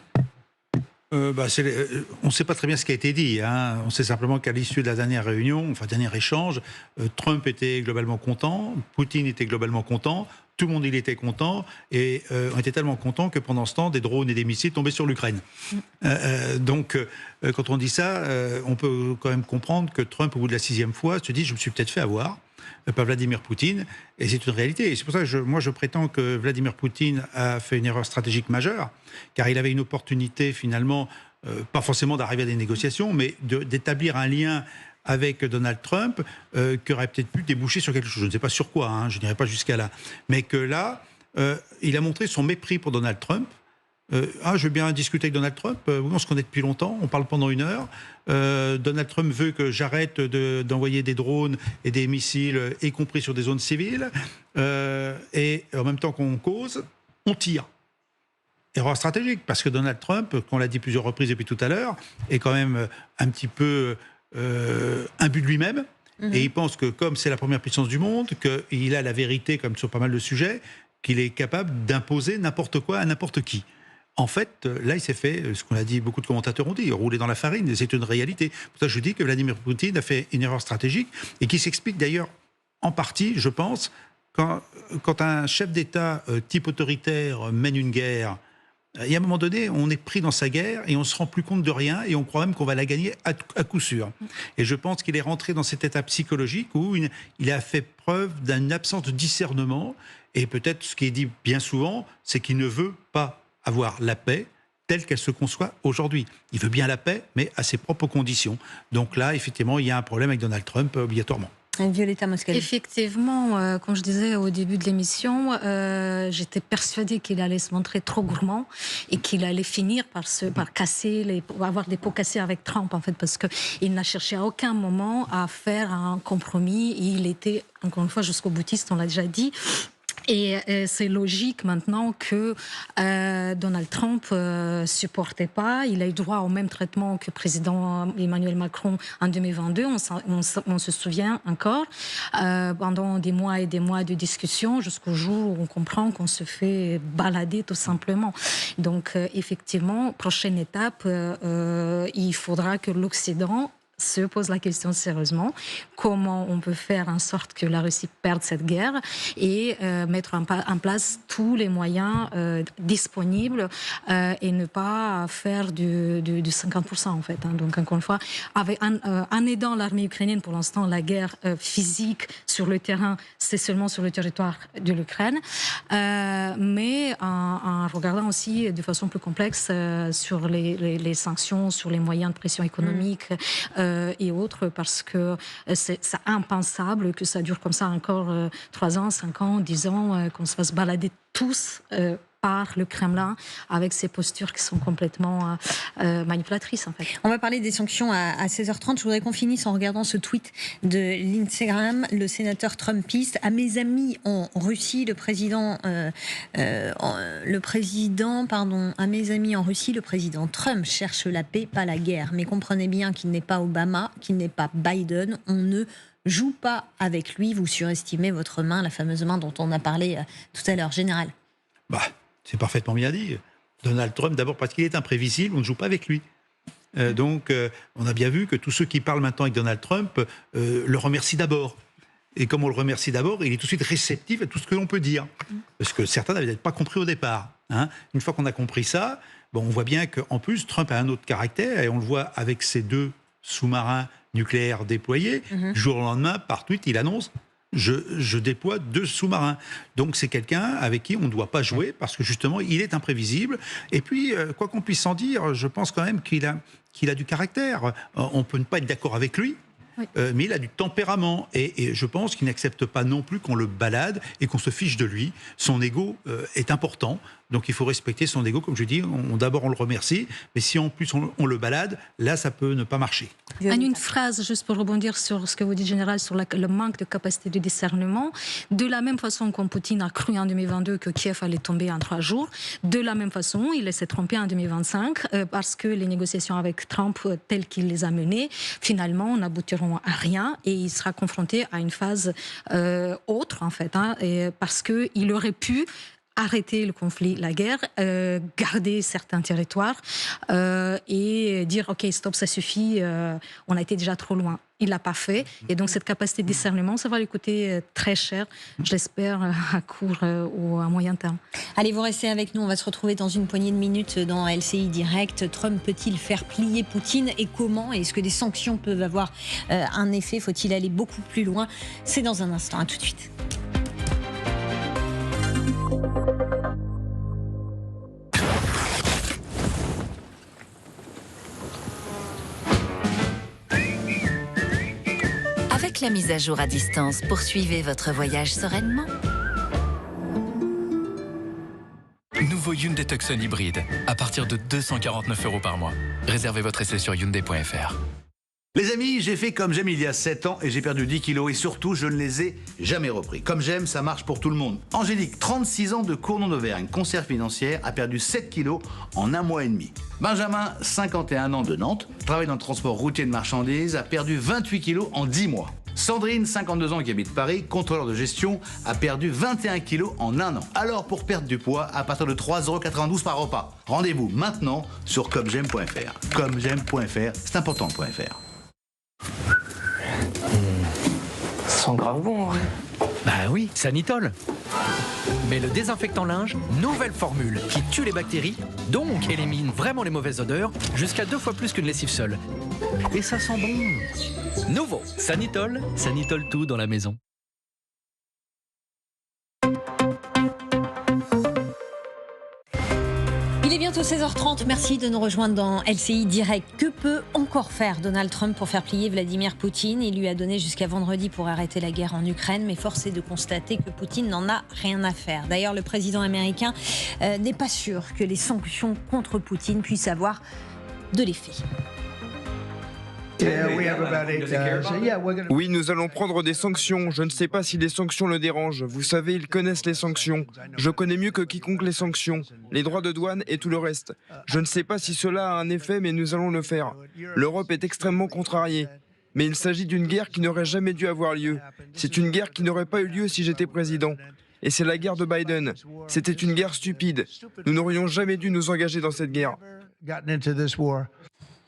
On ne sait pas très bien ce qui a été dit. Hein. On sait simplement qu'à l'issue de la dernière réunion, dernier échange, Trump était globalement content, Poutine était globalement content, tout le monde il était content, et on était tellement content que pendant ce temps, des drones et des missiles tombaient sur l'Ukraine. Donc, quand on dit ça, on peut quand même comprendre que Trump, au bout de la 6e fois, se dit « je me suis peut-être fait avoir ». Par Vladimir Poutine, et c'est une réalité. Et c'est pour ça que je prétends que Vladimir Poutine a fait une erreur stratégique majeure, car il avait une opportunité finalement, pas forcément d'arriver à des négociations, mais d'établir un lien avec Donald Trump qui aurait peut-être pu déboucher sur quelque chose. Je ne sais pas sur quoi, hein, je n'irai pas jusqu'à là. Mais que là, il a montré son mépris pour Donald Trump. Je veux bien discuter avec Donald Trump. On se connaît depuis longtemps, on parle pendant 1 heure. Donald Trump veut que j'arrête d'envoyer des drones et des missiles, y compris sur des zones civiles. Et en même temps qu'on cause, on tire. Erreur stratégique, parce que Donald Trump, qu'on l'a dit plusieurs reprises depuis tout à l'heure, est quand même un petit peu imbu de lui-même. Et il pense que comme c'est la première puissance du monde, qu'il a la vérité, comme sur pas mal de sujets, qu'il est capable d'imposer n'importe quoi à n'importe qui. En fait, là, il s'est fait, ce qu'on a dit, beaucoup de commentateurs ont dit, rouler dans la farine, et c'est une réalité. Pour ça, je dis que Vladimir Poutine a fait une erreur stratégique, et qui s'explique d'ailleurs en partie, je pense, quand un chef d'État type autoritaire mène une guerre. Et à un moment donné, on est pris dans sa guerre, et on ne se rend plus compte de rien, et on croit même qu'on va la gagner à coup sûr. Et je pense qu'il est rentré dans cet état psychologique où il a fait preuve d'une absence de discernement, et peut-être ce qui est dit bien souvent, c'est qu'il ne veut pas avoir la paix telle qu'elle se conçoit aujourd'hui. Il veut bien la paix, mais à ses propres conditions. Donc là, effectivement, il y a un problème avec Donald Trump, obligatoirement. Violetta Moscatelli. Effectivement, comme je disais au début de l'émission, j'étais persuadée qu'il allait se montrer trop gourmand et qu'il allait finir par casser, avoir des pots cassés avec Trump, en fait, parce qu'il n'a cherché à aucun moment à faire un compromis. Il était, encore une fois, jusqu'au boutiste, on l'a déjà dit. Et c'est logique maintenant que Donald Trump supportait pas. Il a eu droit au même traitement que le président Emmanuel Macron en 2022. On se souvient encore. Pendant des mois et des mois de discussion, jusqu'au jour où on comprend qu'on se fait balader tout simplement. Donc effectivement, prochaine étape, il faudra que l'Occident se pose la question sérieusement, comment on peut faire en sorte que la Russie perde cette guerre et mettre en place tous les moyens disponibles et ne pas faire du 50% en fait. Hein. Donc encore une fois, en aidant l'armée ukrainienne, pour l'instant la guerre physique sur le terrain, c'est seulement sur le territoire de l'Ukraine, mais en regardant aussi de façon plus complexe sur les sanctions, sur les moyens de pression économique, et autres, parce que c'est impensable que ça dure comme ça encore 3 ans, 5 ans, 10 ans, qu'on se fasse balader tous par le Kremlin avec ces postures qui sont complètement manipulatrices en fait. On va parler des sanctions à 16h30. Je voudrais qu'on finisse en regardant ce tweet de l'Instagram, le sénateur trumpiste. À mes amis en Russie, le président Trump cherche la paix, pas la guerre. Mais comprenez bien qu'il n'est pas Obama, qu'il n'est pas Biden. On ne joue pas avec lui. Vous surestimez votre main, la fameuse main dont on a parlé tout à l'heure. Général. C'est parfaitement bien dit. Donald Trump, d'abord parce qu'il est imprévisible, on ne joue pas avec lui. Donc, on a bien vu que tous ceux qui parlent maintenant avec Donald Trump le remercient d'abord. Et comme on le remercie d'abord, il est tout de suite réceptif à tout ce que l'on peut dire. Parce que certains n'avaient peut-être pas compris au départ. Hein. Une fois qu'on a compris ça, on voit bien qu'en plus, Trump a un autre caractère, et on le voit avec ses 2 sous-marins nucléaires déployés. Du jour au lendemain, par tweet, il annonce je déploie 2 sous-marins. Donc c'est quelqu'un avec qui on ne doit pas jouer parce que justement il est imprévisible. Et puis quoi qu'on puisse en dire, je pense quand même qu'il a du caractère. On peut ne pas être d'accord avec lui, mais il a du tempérament. Et je pense qu'il n'accepte pas non plus qu'on le balade et qu'on se fiche de lui. Son ego est important. Donc il faut respecter son ego, comme je dis. D'abord, on le remercie. Mais si en plus on le balade, là, ça peut ne pas marcher. Une phrase, juste pour rebondir sur ce que vous dites, Général, sur le manque de capacité de discernement. De la même façon qu'on Poutine a cru en 2022 que Kiev allait tomber en 3 jours, de la même façon, il s'est trompé en 2025 parce que les négociations avec Trump, telles qu'il les a menées, finalement, n'aboutiront à rien et il sera confronté à une phase autre, en fait, parce qu'il aurait pu arrêter le conflit, la guerre, garder certains territoires et dire « Ok, stop, ça suffit, on a été déjà trop loin ». Il ne l'a pas fait. Et donc, cette capacité de discernement, ça va lui coûter très cher, je l'espère, à court ou à moyen terme. Allez, vous restez avec nous. On va se retrouver dans une poignée de minutes dans LCI Direct. Trump peut-il faire plier Poutine et comment? Est-ce que les sanctions peuvent avoir un effet? Faut-il aller beaucoup plus loin? C'est dans un instant. À tout de suite. Avec la mise à jour à distance, poursuivez votre voyage sereinement. Nouveau Hyundai Tucson hybride, à partir de 249 € par mois. Réservez votre essai sur Hyundai.fr. Les amis, j'ai fait comme j'aime il y a 7 ans et j'ai perdu 10 kilos et surtout, je ne les ai jamais repris. Comme j'aime, ça marche pour tout le monde. Angélique, 36 ans de Cournon d'Auvergne, conseillère financière, a perdu 7 kilos en 1 mois et demi. Benjamin, 51 ans de Nantes, travaille dans le transport routier de marchandises, a perdu 28 kilos en 10 mois. Sandrine, 52 ans qui habite Paris, contrôleur de gestion, a perdu 21 kilos en 1 an. Alors pour perdre du poids, à partir de 3,92 € par repas. Rendez-vous maintenant sur comgem.fr. Comgem.fr, c'est important.fr. Sent grave bon, en vrai. Bah oui, Sanitol. Mais le désinfectant linge, nouvelle formule qui tue les bactéries, donc élimine vraiment les mauvaises odeurs, jusqu'à 2 fois plus qu'une lessive seule. Et ça sent bon. Nouveau, Sanitol, Sanitol tout dans la maison. Il est bientôt 16h30, merci de nous rejoindre dans LCI Direct. Que peut encore faire Donald Trump pour faire plier Vladimir Poutine? Il lui a donné jusqu'à vendredi pour arrêter la guerre en Ukraine, mais force est de constater que Poutine n'en a rien à faire. D'ailleurs, le président américain n'est pas sûr que les sanctions contre Poutine puissent avoir de l'effet. Oui, nous allons prendre des sanctions. Je ne sais pas si les sanctions le dérangent. Vous savez, ils connaissent les sanctions. Je connais mieux que quiconque les sanctions, les droits de douane et tout le reste. Je ne sais pas si cela a un effet, mais nous allons le faire. L'Europe est extrêmement contrariée. Mais il s'agit d'une guerre qui n'aurait jamais dû avoir lieu. C'est une guerre qui n'aurait pas eu lieu si j'étais président. Et c'est la guerre de Biden. C'était une guerre stupide. Nous n'aurions jamais dû nous engager dans cette guerre.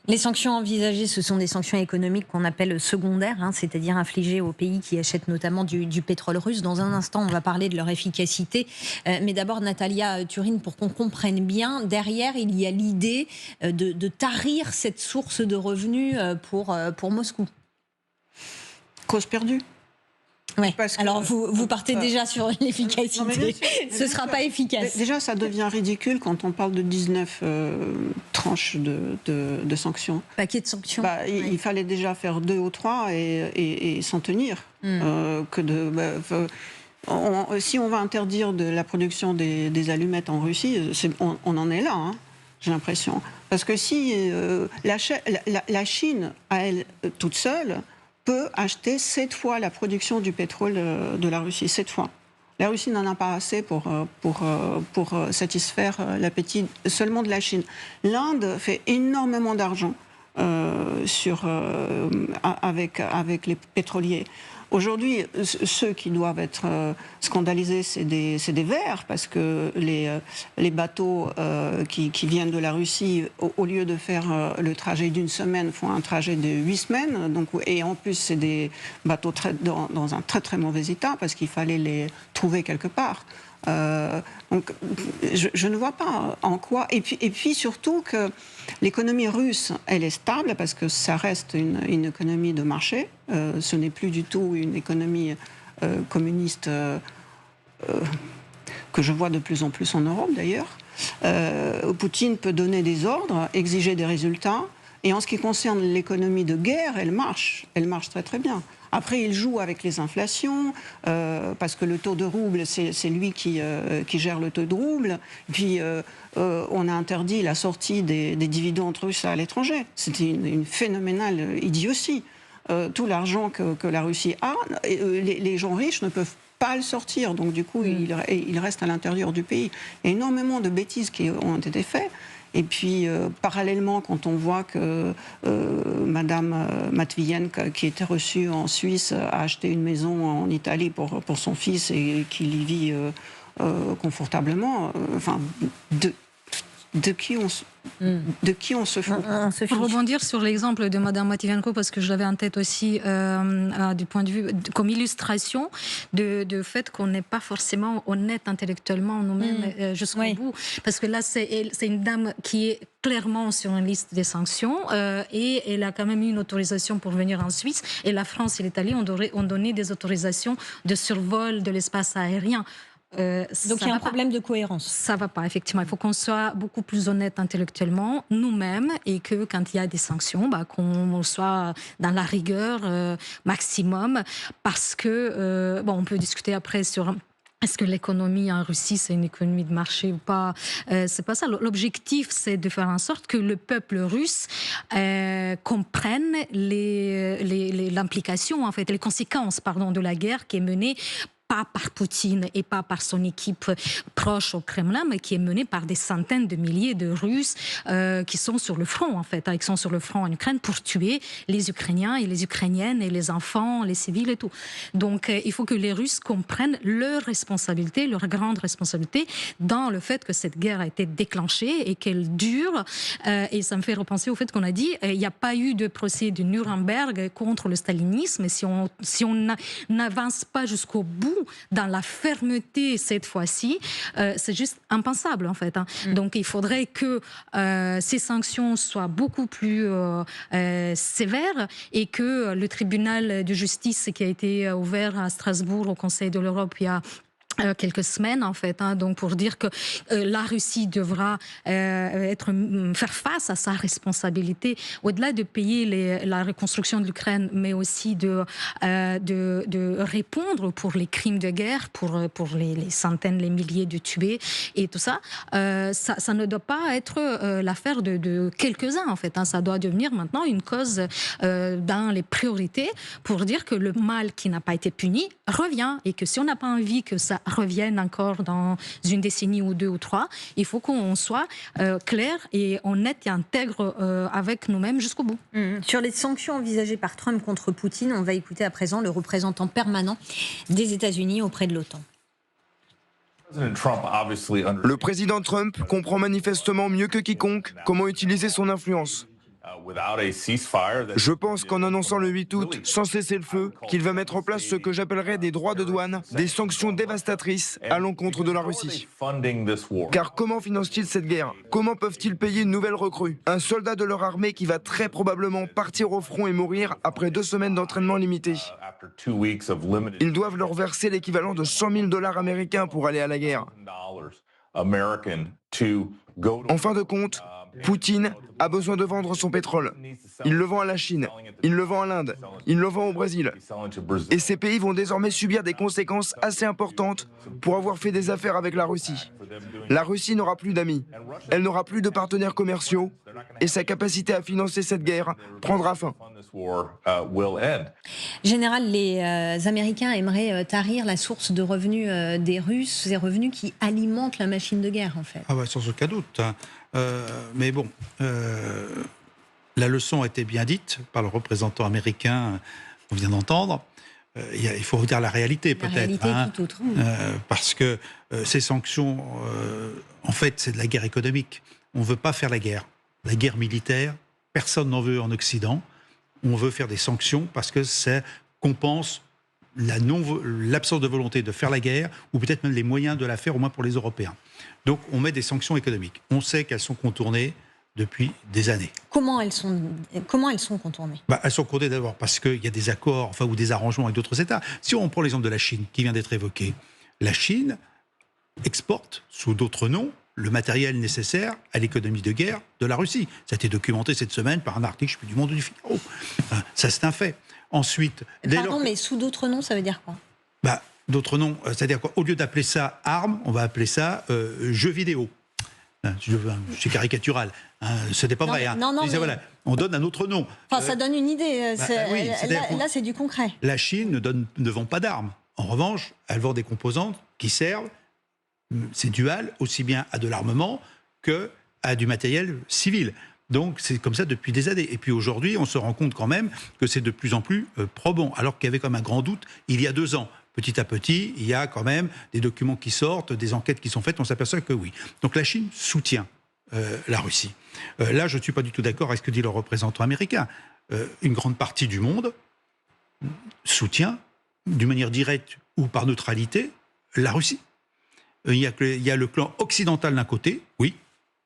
Les sanctions envisagées, ce sont des sanctions économiques qu'on appelle secondaires, c'est-à-dire infligées aux pays qui achètent notamment du pétrole russe. Dans un instant, on va parler de leur efficacité. Mais d'abord, Natalia Turine, pour qu'on comprenne bien, derrière, il y a l'idée de tarir cette source de revenus pour Moscou. Cause perdue. Ouais. Alors vous partez déjà sur l'efficacité. Ce ne sera pas efficace. Déjà, ça devient ridicule quand on parle de 19 tranches de sanctions. Paquet de sanctions. Il fallait déjà faire 2 ou 3 et s'en tenir. Si on va interdire de la production des allumettes en Russie, on en est là, j'ai l'impression. Parce que si la Chine, à elle toute seule, peut acheter 7 fois la production du pétrole de la Russie, 7 fois. La Russie n'en a pas assez pour satisfaire l'appétit seulement de la Chine. L'Inde fait énormément d'argent avec les pétroliers. Aujourd'hui, ceux qui doivent être scandalisés, c'est des Verts, parce que les bateaux qui viennent de la Russie, au lieu de faire le trajet d'une semaine, font un trajet de 8 semaines. Donc, et en plus, c'est des bateaux dans un très très mauvais état, parce qu'il fallait les trouver quelque part. Donc, je ne vois pas en quoi. Et puis surtout que l'économie russe, elle est stable parce que ça reste une économie de marché. Ce n'est plus du tout une économie communiste que je vois de plus en plus en Europe d'ailleurs. Poutine peut donner des ordres, exiger des résultats. Et en ce qui concerne l'économie de guerre, elle marche très très bien. Après, il joue avec les inflations, parce que le taux de rouble, c'est lui qui gère le taux de rouble. Puis, on a interdit la sortie des dividendes russes à l'étranger. C'était une phénoménale idiotie. Tout l'argent que la Russie a, les gens riches ne peuvent pas le sortir. Donc, du coup, il reste à l'intérieur du pays. Il y a énormément de bêtises qui ont été faites. Et puis, parallèlement, quand on voit que Madame Matvienko, qui était reçue en Suisse, a acheté une maison en Italie pour son fils et qu'il y vit confortablement, enfin, de qui on se fout. Pour rebondir sur l'exemple de Mme Matvienko, parce que je l'avais en tête aussi du point de vue comme illustration de fait qu'on n'est pas forcément honnête intellectuellement nous-mêmes jusqu'au bout. Parce que là, c'est une dame qui est clairement sur une liste des sanctions et elle a quand même eu une autorisation pour venir en Suisse. Et la France et l'Italie ont donné des autorisations de survol de l'espace aérien. Donc il y a un problème de cohérence. Ça ne va pas, effectivement. Il faut qu'on soit beaucoup plus honnête intellectuellement, nous-mêmes, et que quand il y a des sanctions, qu'on soit dans la rigueur maximum, parce que, on peut discuter après sur... Est-ce que l'économie en Russie, c'est une économie de marché ou pas? C'est pas ça. L'objectif, c'est de faire en sorte que le peuple russe comprenne l'implication, en fait, les conséquences, de la guerre qui est menée pas par Poutine et pas par son équipe proche au Kremlin, mais qui est menée par des centaines de milliers de Russes qui sont sur le front, en fait. Ils sont sur le front en Ukraine pour tuer les Ukrainiens et les Ukrainiennes et les enfants, les civils et tout. Donc, il faut que les Russes comprennent leur responsabilité, leur grande responsabilité dans le fait que cette guerre a été déclenchée et qu'elle dure. Et ça me fait repenser au fait qu'on a dit il n'y a pas eu de procès de Nuremberg contre le stalinisme. Si on n'avance pas jusqu'au bout dans la fermeté cette fois-ci, c'est juste impensable en fait. Donc il faudrait que ces sanctions soient beaucoup plus sévères et que le tribunal de justice qui a été ouvert à Strasbourg au Conseil de l'Europe il y a quelques semaines en fait, donc pour dire que la Russie devra faire face à sa responsabilité au-delà de payer la reconstruction de l'Ukraine, mais aussi de répondre pour les crimes de guerre, pour les centaines, les milliers de tués et tout ça. Ça ne doit pas être l'affaire de quelques-uns en fait. Ça doit devenir maintenant une cause dans les priorités pour dire que le mal qui n'a pas été puni revient et que si on n'a pas envie que ça reviennent encore dans une décennie ou deux ou trois, il faut qu'on soit clair et honnête et intègre avec nous-mêmes jusqu'au bout. Sur les sanctions envisagées par Trump contre Poutine, on va écouter à présent le représentant permanent des États-Unis auprès de l'OTAN. Le président Trump comprend manifestement mieux que quiconque comment utiliser son influence. Je pense qu'en annonçant le 8 août, sans cesser le feu, qu'il va mettre en place ce que j'appellerais des droits de douane, des sanctions dévastatrices à l'encontre de la Russie. Car comment financent-ils cette guerre? Comment peuvent-ils payer une nouvelle recrue? Un soldat de leur armée qui va très probablement partir au front et mourir après 2 semaines d'entraînement limité. Ils doivent leur verser l'équivalent de $100 000 américains pour aller à la guerre. En fin de compte, Poutine a besoin de vendre son pétrole. Il le vend à la Chine, il le vend à l'Inde, il le vend au Brésil. Et ces pays vont désormais subir des conséquences assez importantes pour avoir fait des affaires avec la Russie. La Russie n'aura plus d'amis, elle n'aura plus de partenaires commerciaux et sa capacité à financer cette guerre prendra fin. Général, les Américains aimeraient tarir la source de revenus des Russes, ces revenus qui alimentent la machine de guerre en fait. Ah bah, sans aucun doute. Mais bon, la leçon a été bien dite par le représentant américain qu'on vient d'entendre. Il faut redire la réalité peut-être. La réalité tout autre. Parce que ces sanctions, en fait, c'est de la guerre économique. On ne veut pas faire la guerre. La guerre militaire, personne n'en veut en Occident. On veut faire des sanctions parce que ça compense l'absence de volonté de faire la guerre, ou peut-être même les moyens de la faire, au moins pour les Européens. Donc on met des sanctions économiques. On sait qu'elles sont contournées depuis des années. Comment elles sont contournées? Elles sont contournées d'abord parce qu'il y a des accords ou des arrangements avec d'autres États. Si on prend l'exemple de la Chine, qui vient d'être évoqué, la Chine exporte, sous d'autres noms, le matériel nécessaire à l'économie de guerre de la Russie. Ça a été documenté cette semaine par un article, je ne sais plus, du Monde ou du Figaro. Ça, c'est un fait. Ensuite... Pardon, mais sous d'autres noms, ça veut dire quoi? D'autres noms, c'est-à-dire qu'au lieu d'appeler ça armes, on va appeler ça jeux vidéo. C'est caricatural. Ce n'est pas vrai. Voilà, on donne un autre nom. Enfin, ça donne une idée. Là, c'est du concret. La Chine ne vend pas d'armes. En revanche, elle vend des composantes qui servent, c'est dual, aussi bien à de l'armement qu'à du matériel civil. Donc c'est comme ça depuis des années. Et puis aujourd'hui, on se rend compte quand même que c'est de plus en plus probant, alors qu'il y avait comme un grand doute il y a 2 ans. Petit à petit, il y a quand même des documents qui sortent, des enquêtes qui sont faites, on s'aperçoit que oui. Donc la Chine soutient la Russie. Là, je ne suis pas du tout d'accord avec ce que dit le représentant américain. Une grande partie du monde soutient, d'une manière directe ou par neutralité, la Russie. Il y a le clan occidental d'un côté, oui,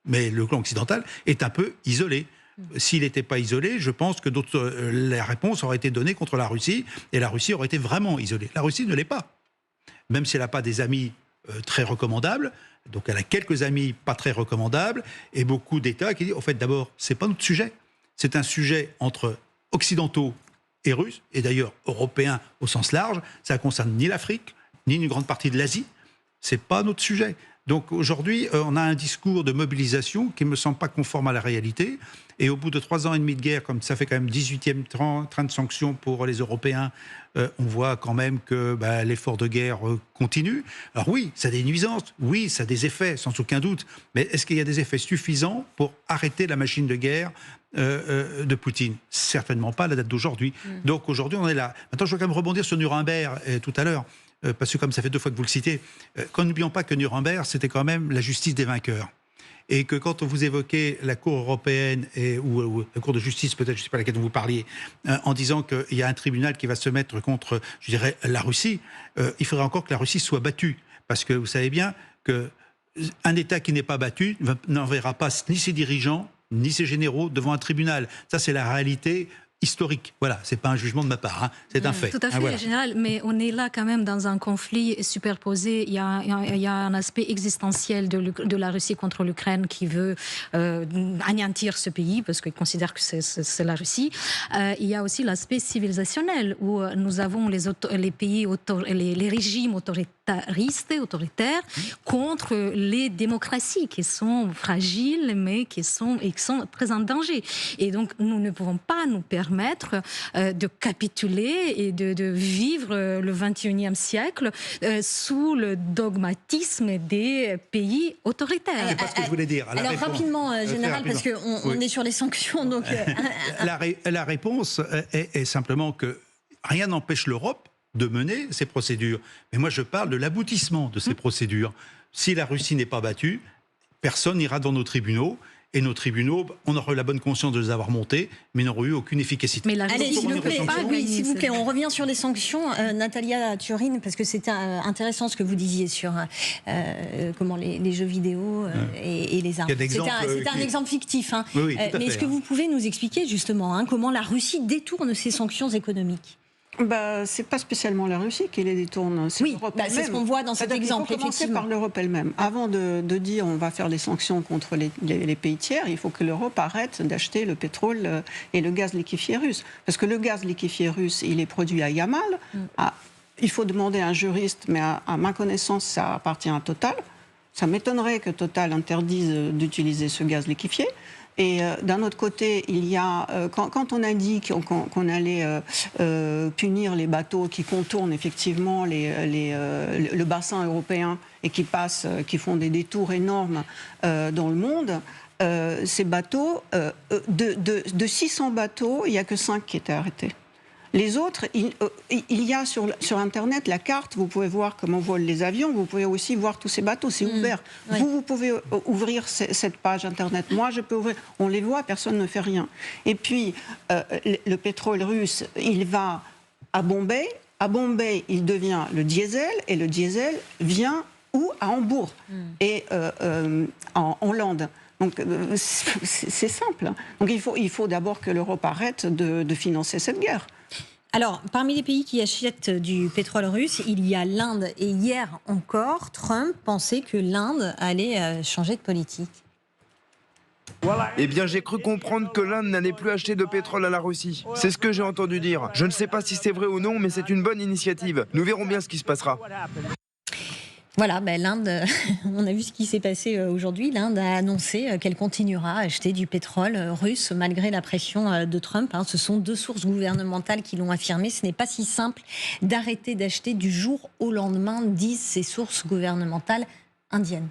mais le clan occidental est un peu isolé. S'il n'était pas isolé, je pense que la réponse aurait été donnée contre la Russie, et la Russie aurait été vraiment isolée. La Russie ne l'est pas. Même si elle n'a pas des amis très recommandables, donc elle a quelques amis pas très recommandables, et beaucoup d'États qui disent, au fait, d'abord, ce n'est pas notre sujet. C'est un sujet entre occidentaux et russes, et d'ailleurs européens au sens large. Ça ne concerne ni l'Afrique, ni une grande partie de l'Asie. Ce n'est pas notre sujet. Donc aujourd'hui, on a un discours de mobilisation qui ne me semble pas conforme à la réalité. Et au bout de 3 ans et demi de guerre, comme ça fait quand même 18e train de sanctions pour les Européens, on voit quand même que l'effort de guerre continue. Alors oui, ça a des nuisances, oui, ça a des effets, sans aucun doute. Mais est-ce qu'il y a des effets suffisants pour arrêter la machine de guerre de Poutine? Certainement pas à la date d'aujourd'hui. Donc aujourd'hui, on est là. Maintenant, je veux quand même rebondir sur Nuremberg tout à l'heure. Parce que comme ça fait 2 fois que vous le citez, n'oublions pas que Nuremberg, c'était quand même la justice des vainqueurs. Et que quand vous évoquez la Cour européenne ou la Cour de justice, peut-être, je ne sais pas laquelle vous parliez, en disant qu'il y a un tribunal qui va se mettre contre, je dirais, la Russie, il faudrait encore que la Russie soit battue. Parce que vous savez bien qu'un État qui n'est pas battu n'enverra pas ni ses dirigeants, ni ses généraux devant un tribunal. Ça, c'est la réalité historique. Voilà, c'est pas un jugement de ma part, c'est un fait. Tout à fait, voilà. Général, mais on est là quand même dans un conflit superposé. Il y a un aspect existentiel de la Russie contre l'Ukraine qui veut anéantir ce pays parce qu'il considère que c'est la Russie. Il y a aussi l'aspect civilisationnel où nous avons les pays, les régimes autoritaires contre les démocraties qui sont fragiles mais qui sont très en danger. Et donc nous ne pouvons pas nous permettre de capituler et de vivre le 21e siècle sous le dogmatisme des pays autoritaires. C'est pas ce que je voulais dire. Alors rapidement, Général, parce qu'on est sur les sanctions. Donc la réponse est simplement que rien n'empêche l'Europe de mener ces procédures. Mais moi, je parle de l'aboutissement de ces procédures. Si la Russie n'est pas battue, personne n'ira dans nos tribunaux. Et nos tribunaux, on aura eu la bonne conscience de les avoir montés, mais n'auront eu aucune efficacité. Mais allez, s'il vous plaît, on revient sur les sanctions. Natalia Turin, parce que c'était intéressant ce que vous disiez sur comment les jeux vidéo et les armes. C'était un exemple fictif. Oui, mais est-ce que vous pouvez nous expliquer justement comment la Russie détourne ses sanctions économiques? C'est pas spécialement la Russie qui les détourne, c'est l'Europe elle-même. C'est ce qu'on voit dans cet exemple. Il faut commencer par l'Europe elle-même. Avant de dire on va faire des sanctions contre les pays tiers, il faut que l'Europe arrête d'acheter le pétrole et le gaz liquéfié russe. Parce que le gaz liquéfié russe, il est produit à Yamal. Il faut demander à un juriste, mais à ma connaissance, ça appartient à Total. Ça m'étonnerait que Total interdise d'utiliser ce gaz liquéfié. Et d'un autre côté, il y a quand on a dit qu'on allait punir les bateaux qui contournent effectivement le bassin européen et qui font des détours énormes dans le monde, ces bateaux, de 600 bateaux, il n'y a que 5 qui étaient arrêtés. Les autres, il y a sur Internet la carte, vous pouvez voir comment volent les avions, vous pouvez aussi voir tous ces bateaux, c'est ouvert. Oui. Vous pouvez ouvrir cette page Internet, moi je peux ouvrir, on les voit, personne ne fait rien. Et puis, le pétrole russe, il va à Bombay il devient le diesel, et le diesel vient où? À Hambourg, et en Hollande. Donc c'est simple. Donc il faut d'abord que l'Europe arrête de financer cette guerre. Alors, parmi les pays qui achètent du pétrole russe, il y a l'Inde. Et hier encore, Trump pensait que l'Inde allait changer de politique. Eh bien, j'ai cru comprendre que l'Inde n'allait plus acheter de pétrole à la Russie. C'est ce que j'ai entendu dire. Je ne sais pas si c'est vrai ou non, mais c'est une bonne initiative. Nous verrons bien ce qui se passera. Voilà, l'Inde, on a vu ce qui s'est passé aujourd'hui. L'Inde a annoncé qu'elle continuera à acheter du pétrole russe malgré la pression de Trump. Ce sont 2 sources gouvernementales qui l'ont affirmé. Ce n'est pas si simple d'arrêter d'acheter du jour au lendemain, disent ces sources gouvernementales indiennes.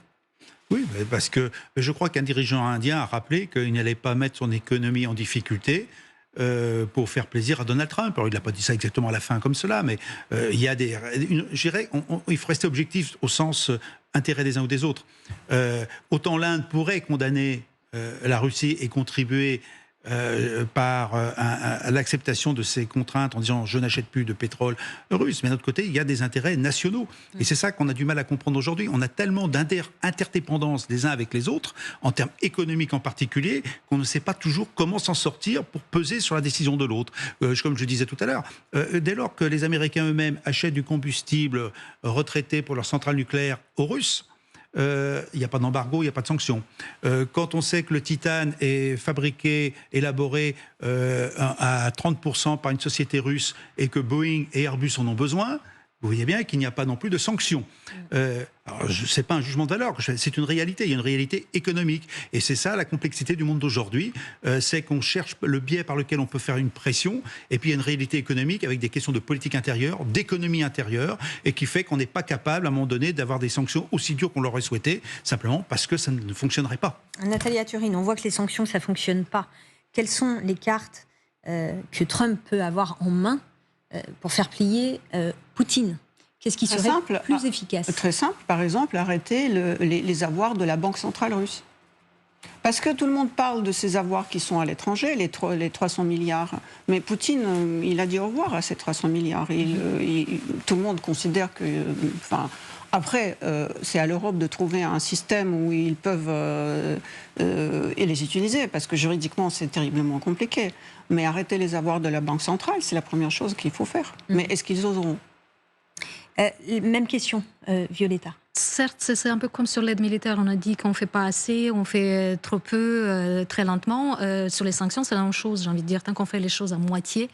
Oui, parce que je crois qu'un dirigeant indien a rappelé qu'il n'allait pas mettre son économie en difficulté pour faire plaisir à Donald Trump. Alors, il n'a pas dit ça exactement à la fin comme cela, mais il y a je dirais, il faut rester objectif au sens intérêt des uns ou des autres. Autant l'Inde pourrait condamner la Russie et contribuer par l'acceptation de ces contraintes en disant je n'achète plus de pétrole russe, mais d'un autre côté il y a des intérêts nationaux et c'est ça qu'on a du mal à comprendre aujourd'hui. On a tellement d'interdépendance les uns avec les autres en termes économiques en particulier qu'on ne sait pas toujours comment s'en sortir pour peser sur la décision de l'autre. Comme je disais tout à l'heure, dès lors que les Américains eux-mêmes achètent du combustible retraité pour leurs centrales nucléaires aux Russes, il n'y a pas d'embargo, il n'y a pas de sanctions. Quand on sait que le titane est fabriqué, élaboré à 30% par une société russe et que Boeing et Airbus en ont besoin, vous voyez bien qu'il n'y a pas non plus de sanctions. Ce n'est pas un jugement de valeur, c'est une réalité. Il y a une réalité économique. Et c'est ça la complexité du monde d'aujourd'hui. C'est qu'on cherche le biais par lequel on peut faire une pression. Et puis il y a une réalité économique avec des questions de politique intérieure, d'économie intérieure, et qui fait qu'on n'est pas capable à un moment donné d'avoir des sanctions aussi dures qu'on l'aurait souhaité, simplement parce que ça ne fonctionnerait pas. Nathalie Aturine, on voit que les sanctions, ça ne fonctionne pas. Quelles sont les cartes que Trump peut avoir en main pour faire plier Poutine? Qu'est-ce qui serait plus efficace? Très simple, par exemple, arrêter les avoirs de la Banque centrale russe. Parce que tout le monde parle de ces avoirs qui sont à l'étranger, les 300 milliards. Mais Poutine, il a dit au revoir à ces 300 milliards. Tout le monde considère que... Après, c'est à l'Europe de trouver un système où ils peuvent et les utiliser, parce que juridiquement, c'est terriblement compliqué. Mais arrêter les avoirs de la Banque centrale, c'est la première chose qu'il faut faire. Mais est-ce qu'ils oseront? Même question, Violetta. Certes, c'est un peu comme sur l'aide militaire. On a dit qu'on ne fait pas assez, on fait trop peu, très lentement. Sur les sanctions, c'est la même chose, j'ai envie de dire. Tant qu'on fait les choses à moitié,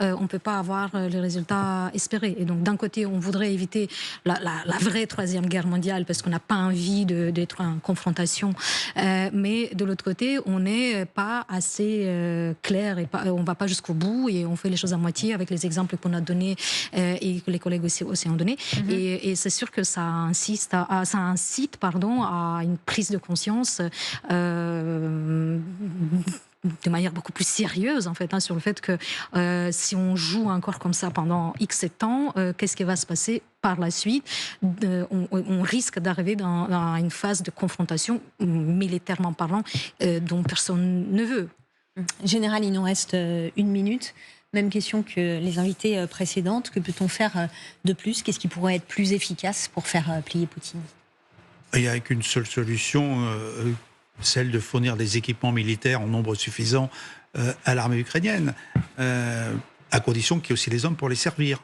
on ne peut pas avoir les résultats espérés. Et donc, d'un côté, on voudrait éviter la vraie Troisième Guerre mondiale parce qu'on n'a pas envie d'être en confrontation. Mais de l'autre côté, on n'est pas assez clair et on ne va pas jusqu'au bout et on fait les choses à moitié avec les exemples qu'on a donnés et que les collègues aussi ont donnés. Et c'est sûr que ça incite à une prise de conscience de manière beaucoup plus sérieuse en fait, sur le fait que si on joue encore comme ça pendant X temps, qu'est-ce qui va se passer par la suite? On risque d'arriver dans une phase de confrontation militairement parlant dont personne ne veut. Général, il nous reste 1 minute. Même question que les invités précédentes. Que peut-on faire de plus? Qu'est-ce qui pourrait être plus efficace pour faire plier Poutine? Il n'y a qu'une seule solution, celle de fournir des équipements militaires en nombre suffisant à l'armée ukrainienne, à condition qu'il y ait aussi les hommes pour les servir.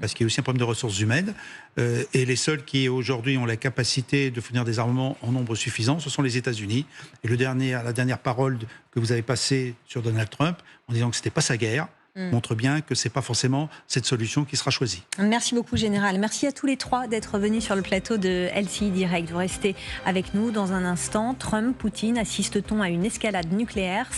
Parce qu'il y a aussi un problème de ressources humaines. Et les seuls qui, aujourd'hui, ont la capacité de fournir des armements en nombre suffisant, ce sont les États-Unis. Et la dernière parole que vous avez passée sur Donald Trump, en disant que ce n'était pas sa guerre, montre bien que ce n'est pas forcément cette solution qui sera choisie. Merci beaucoup, Général. Merci à tous les 3 d'être venus sur le plateau de LCI Direct. Vous restez avec nous dans un instant. Trump, Poutine, assiste-t-on à une escalade nucléaire?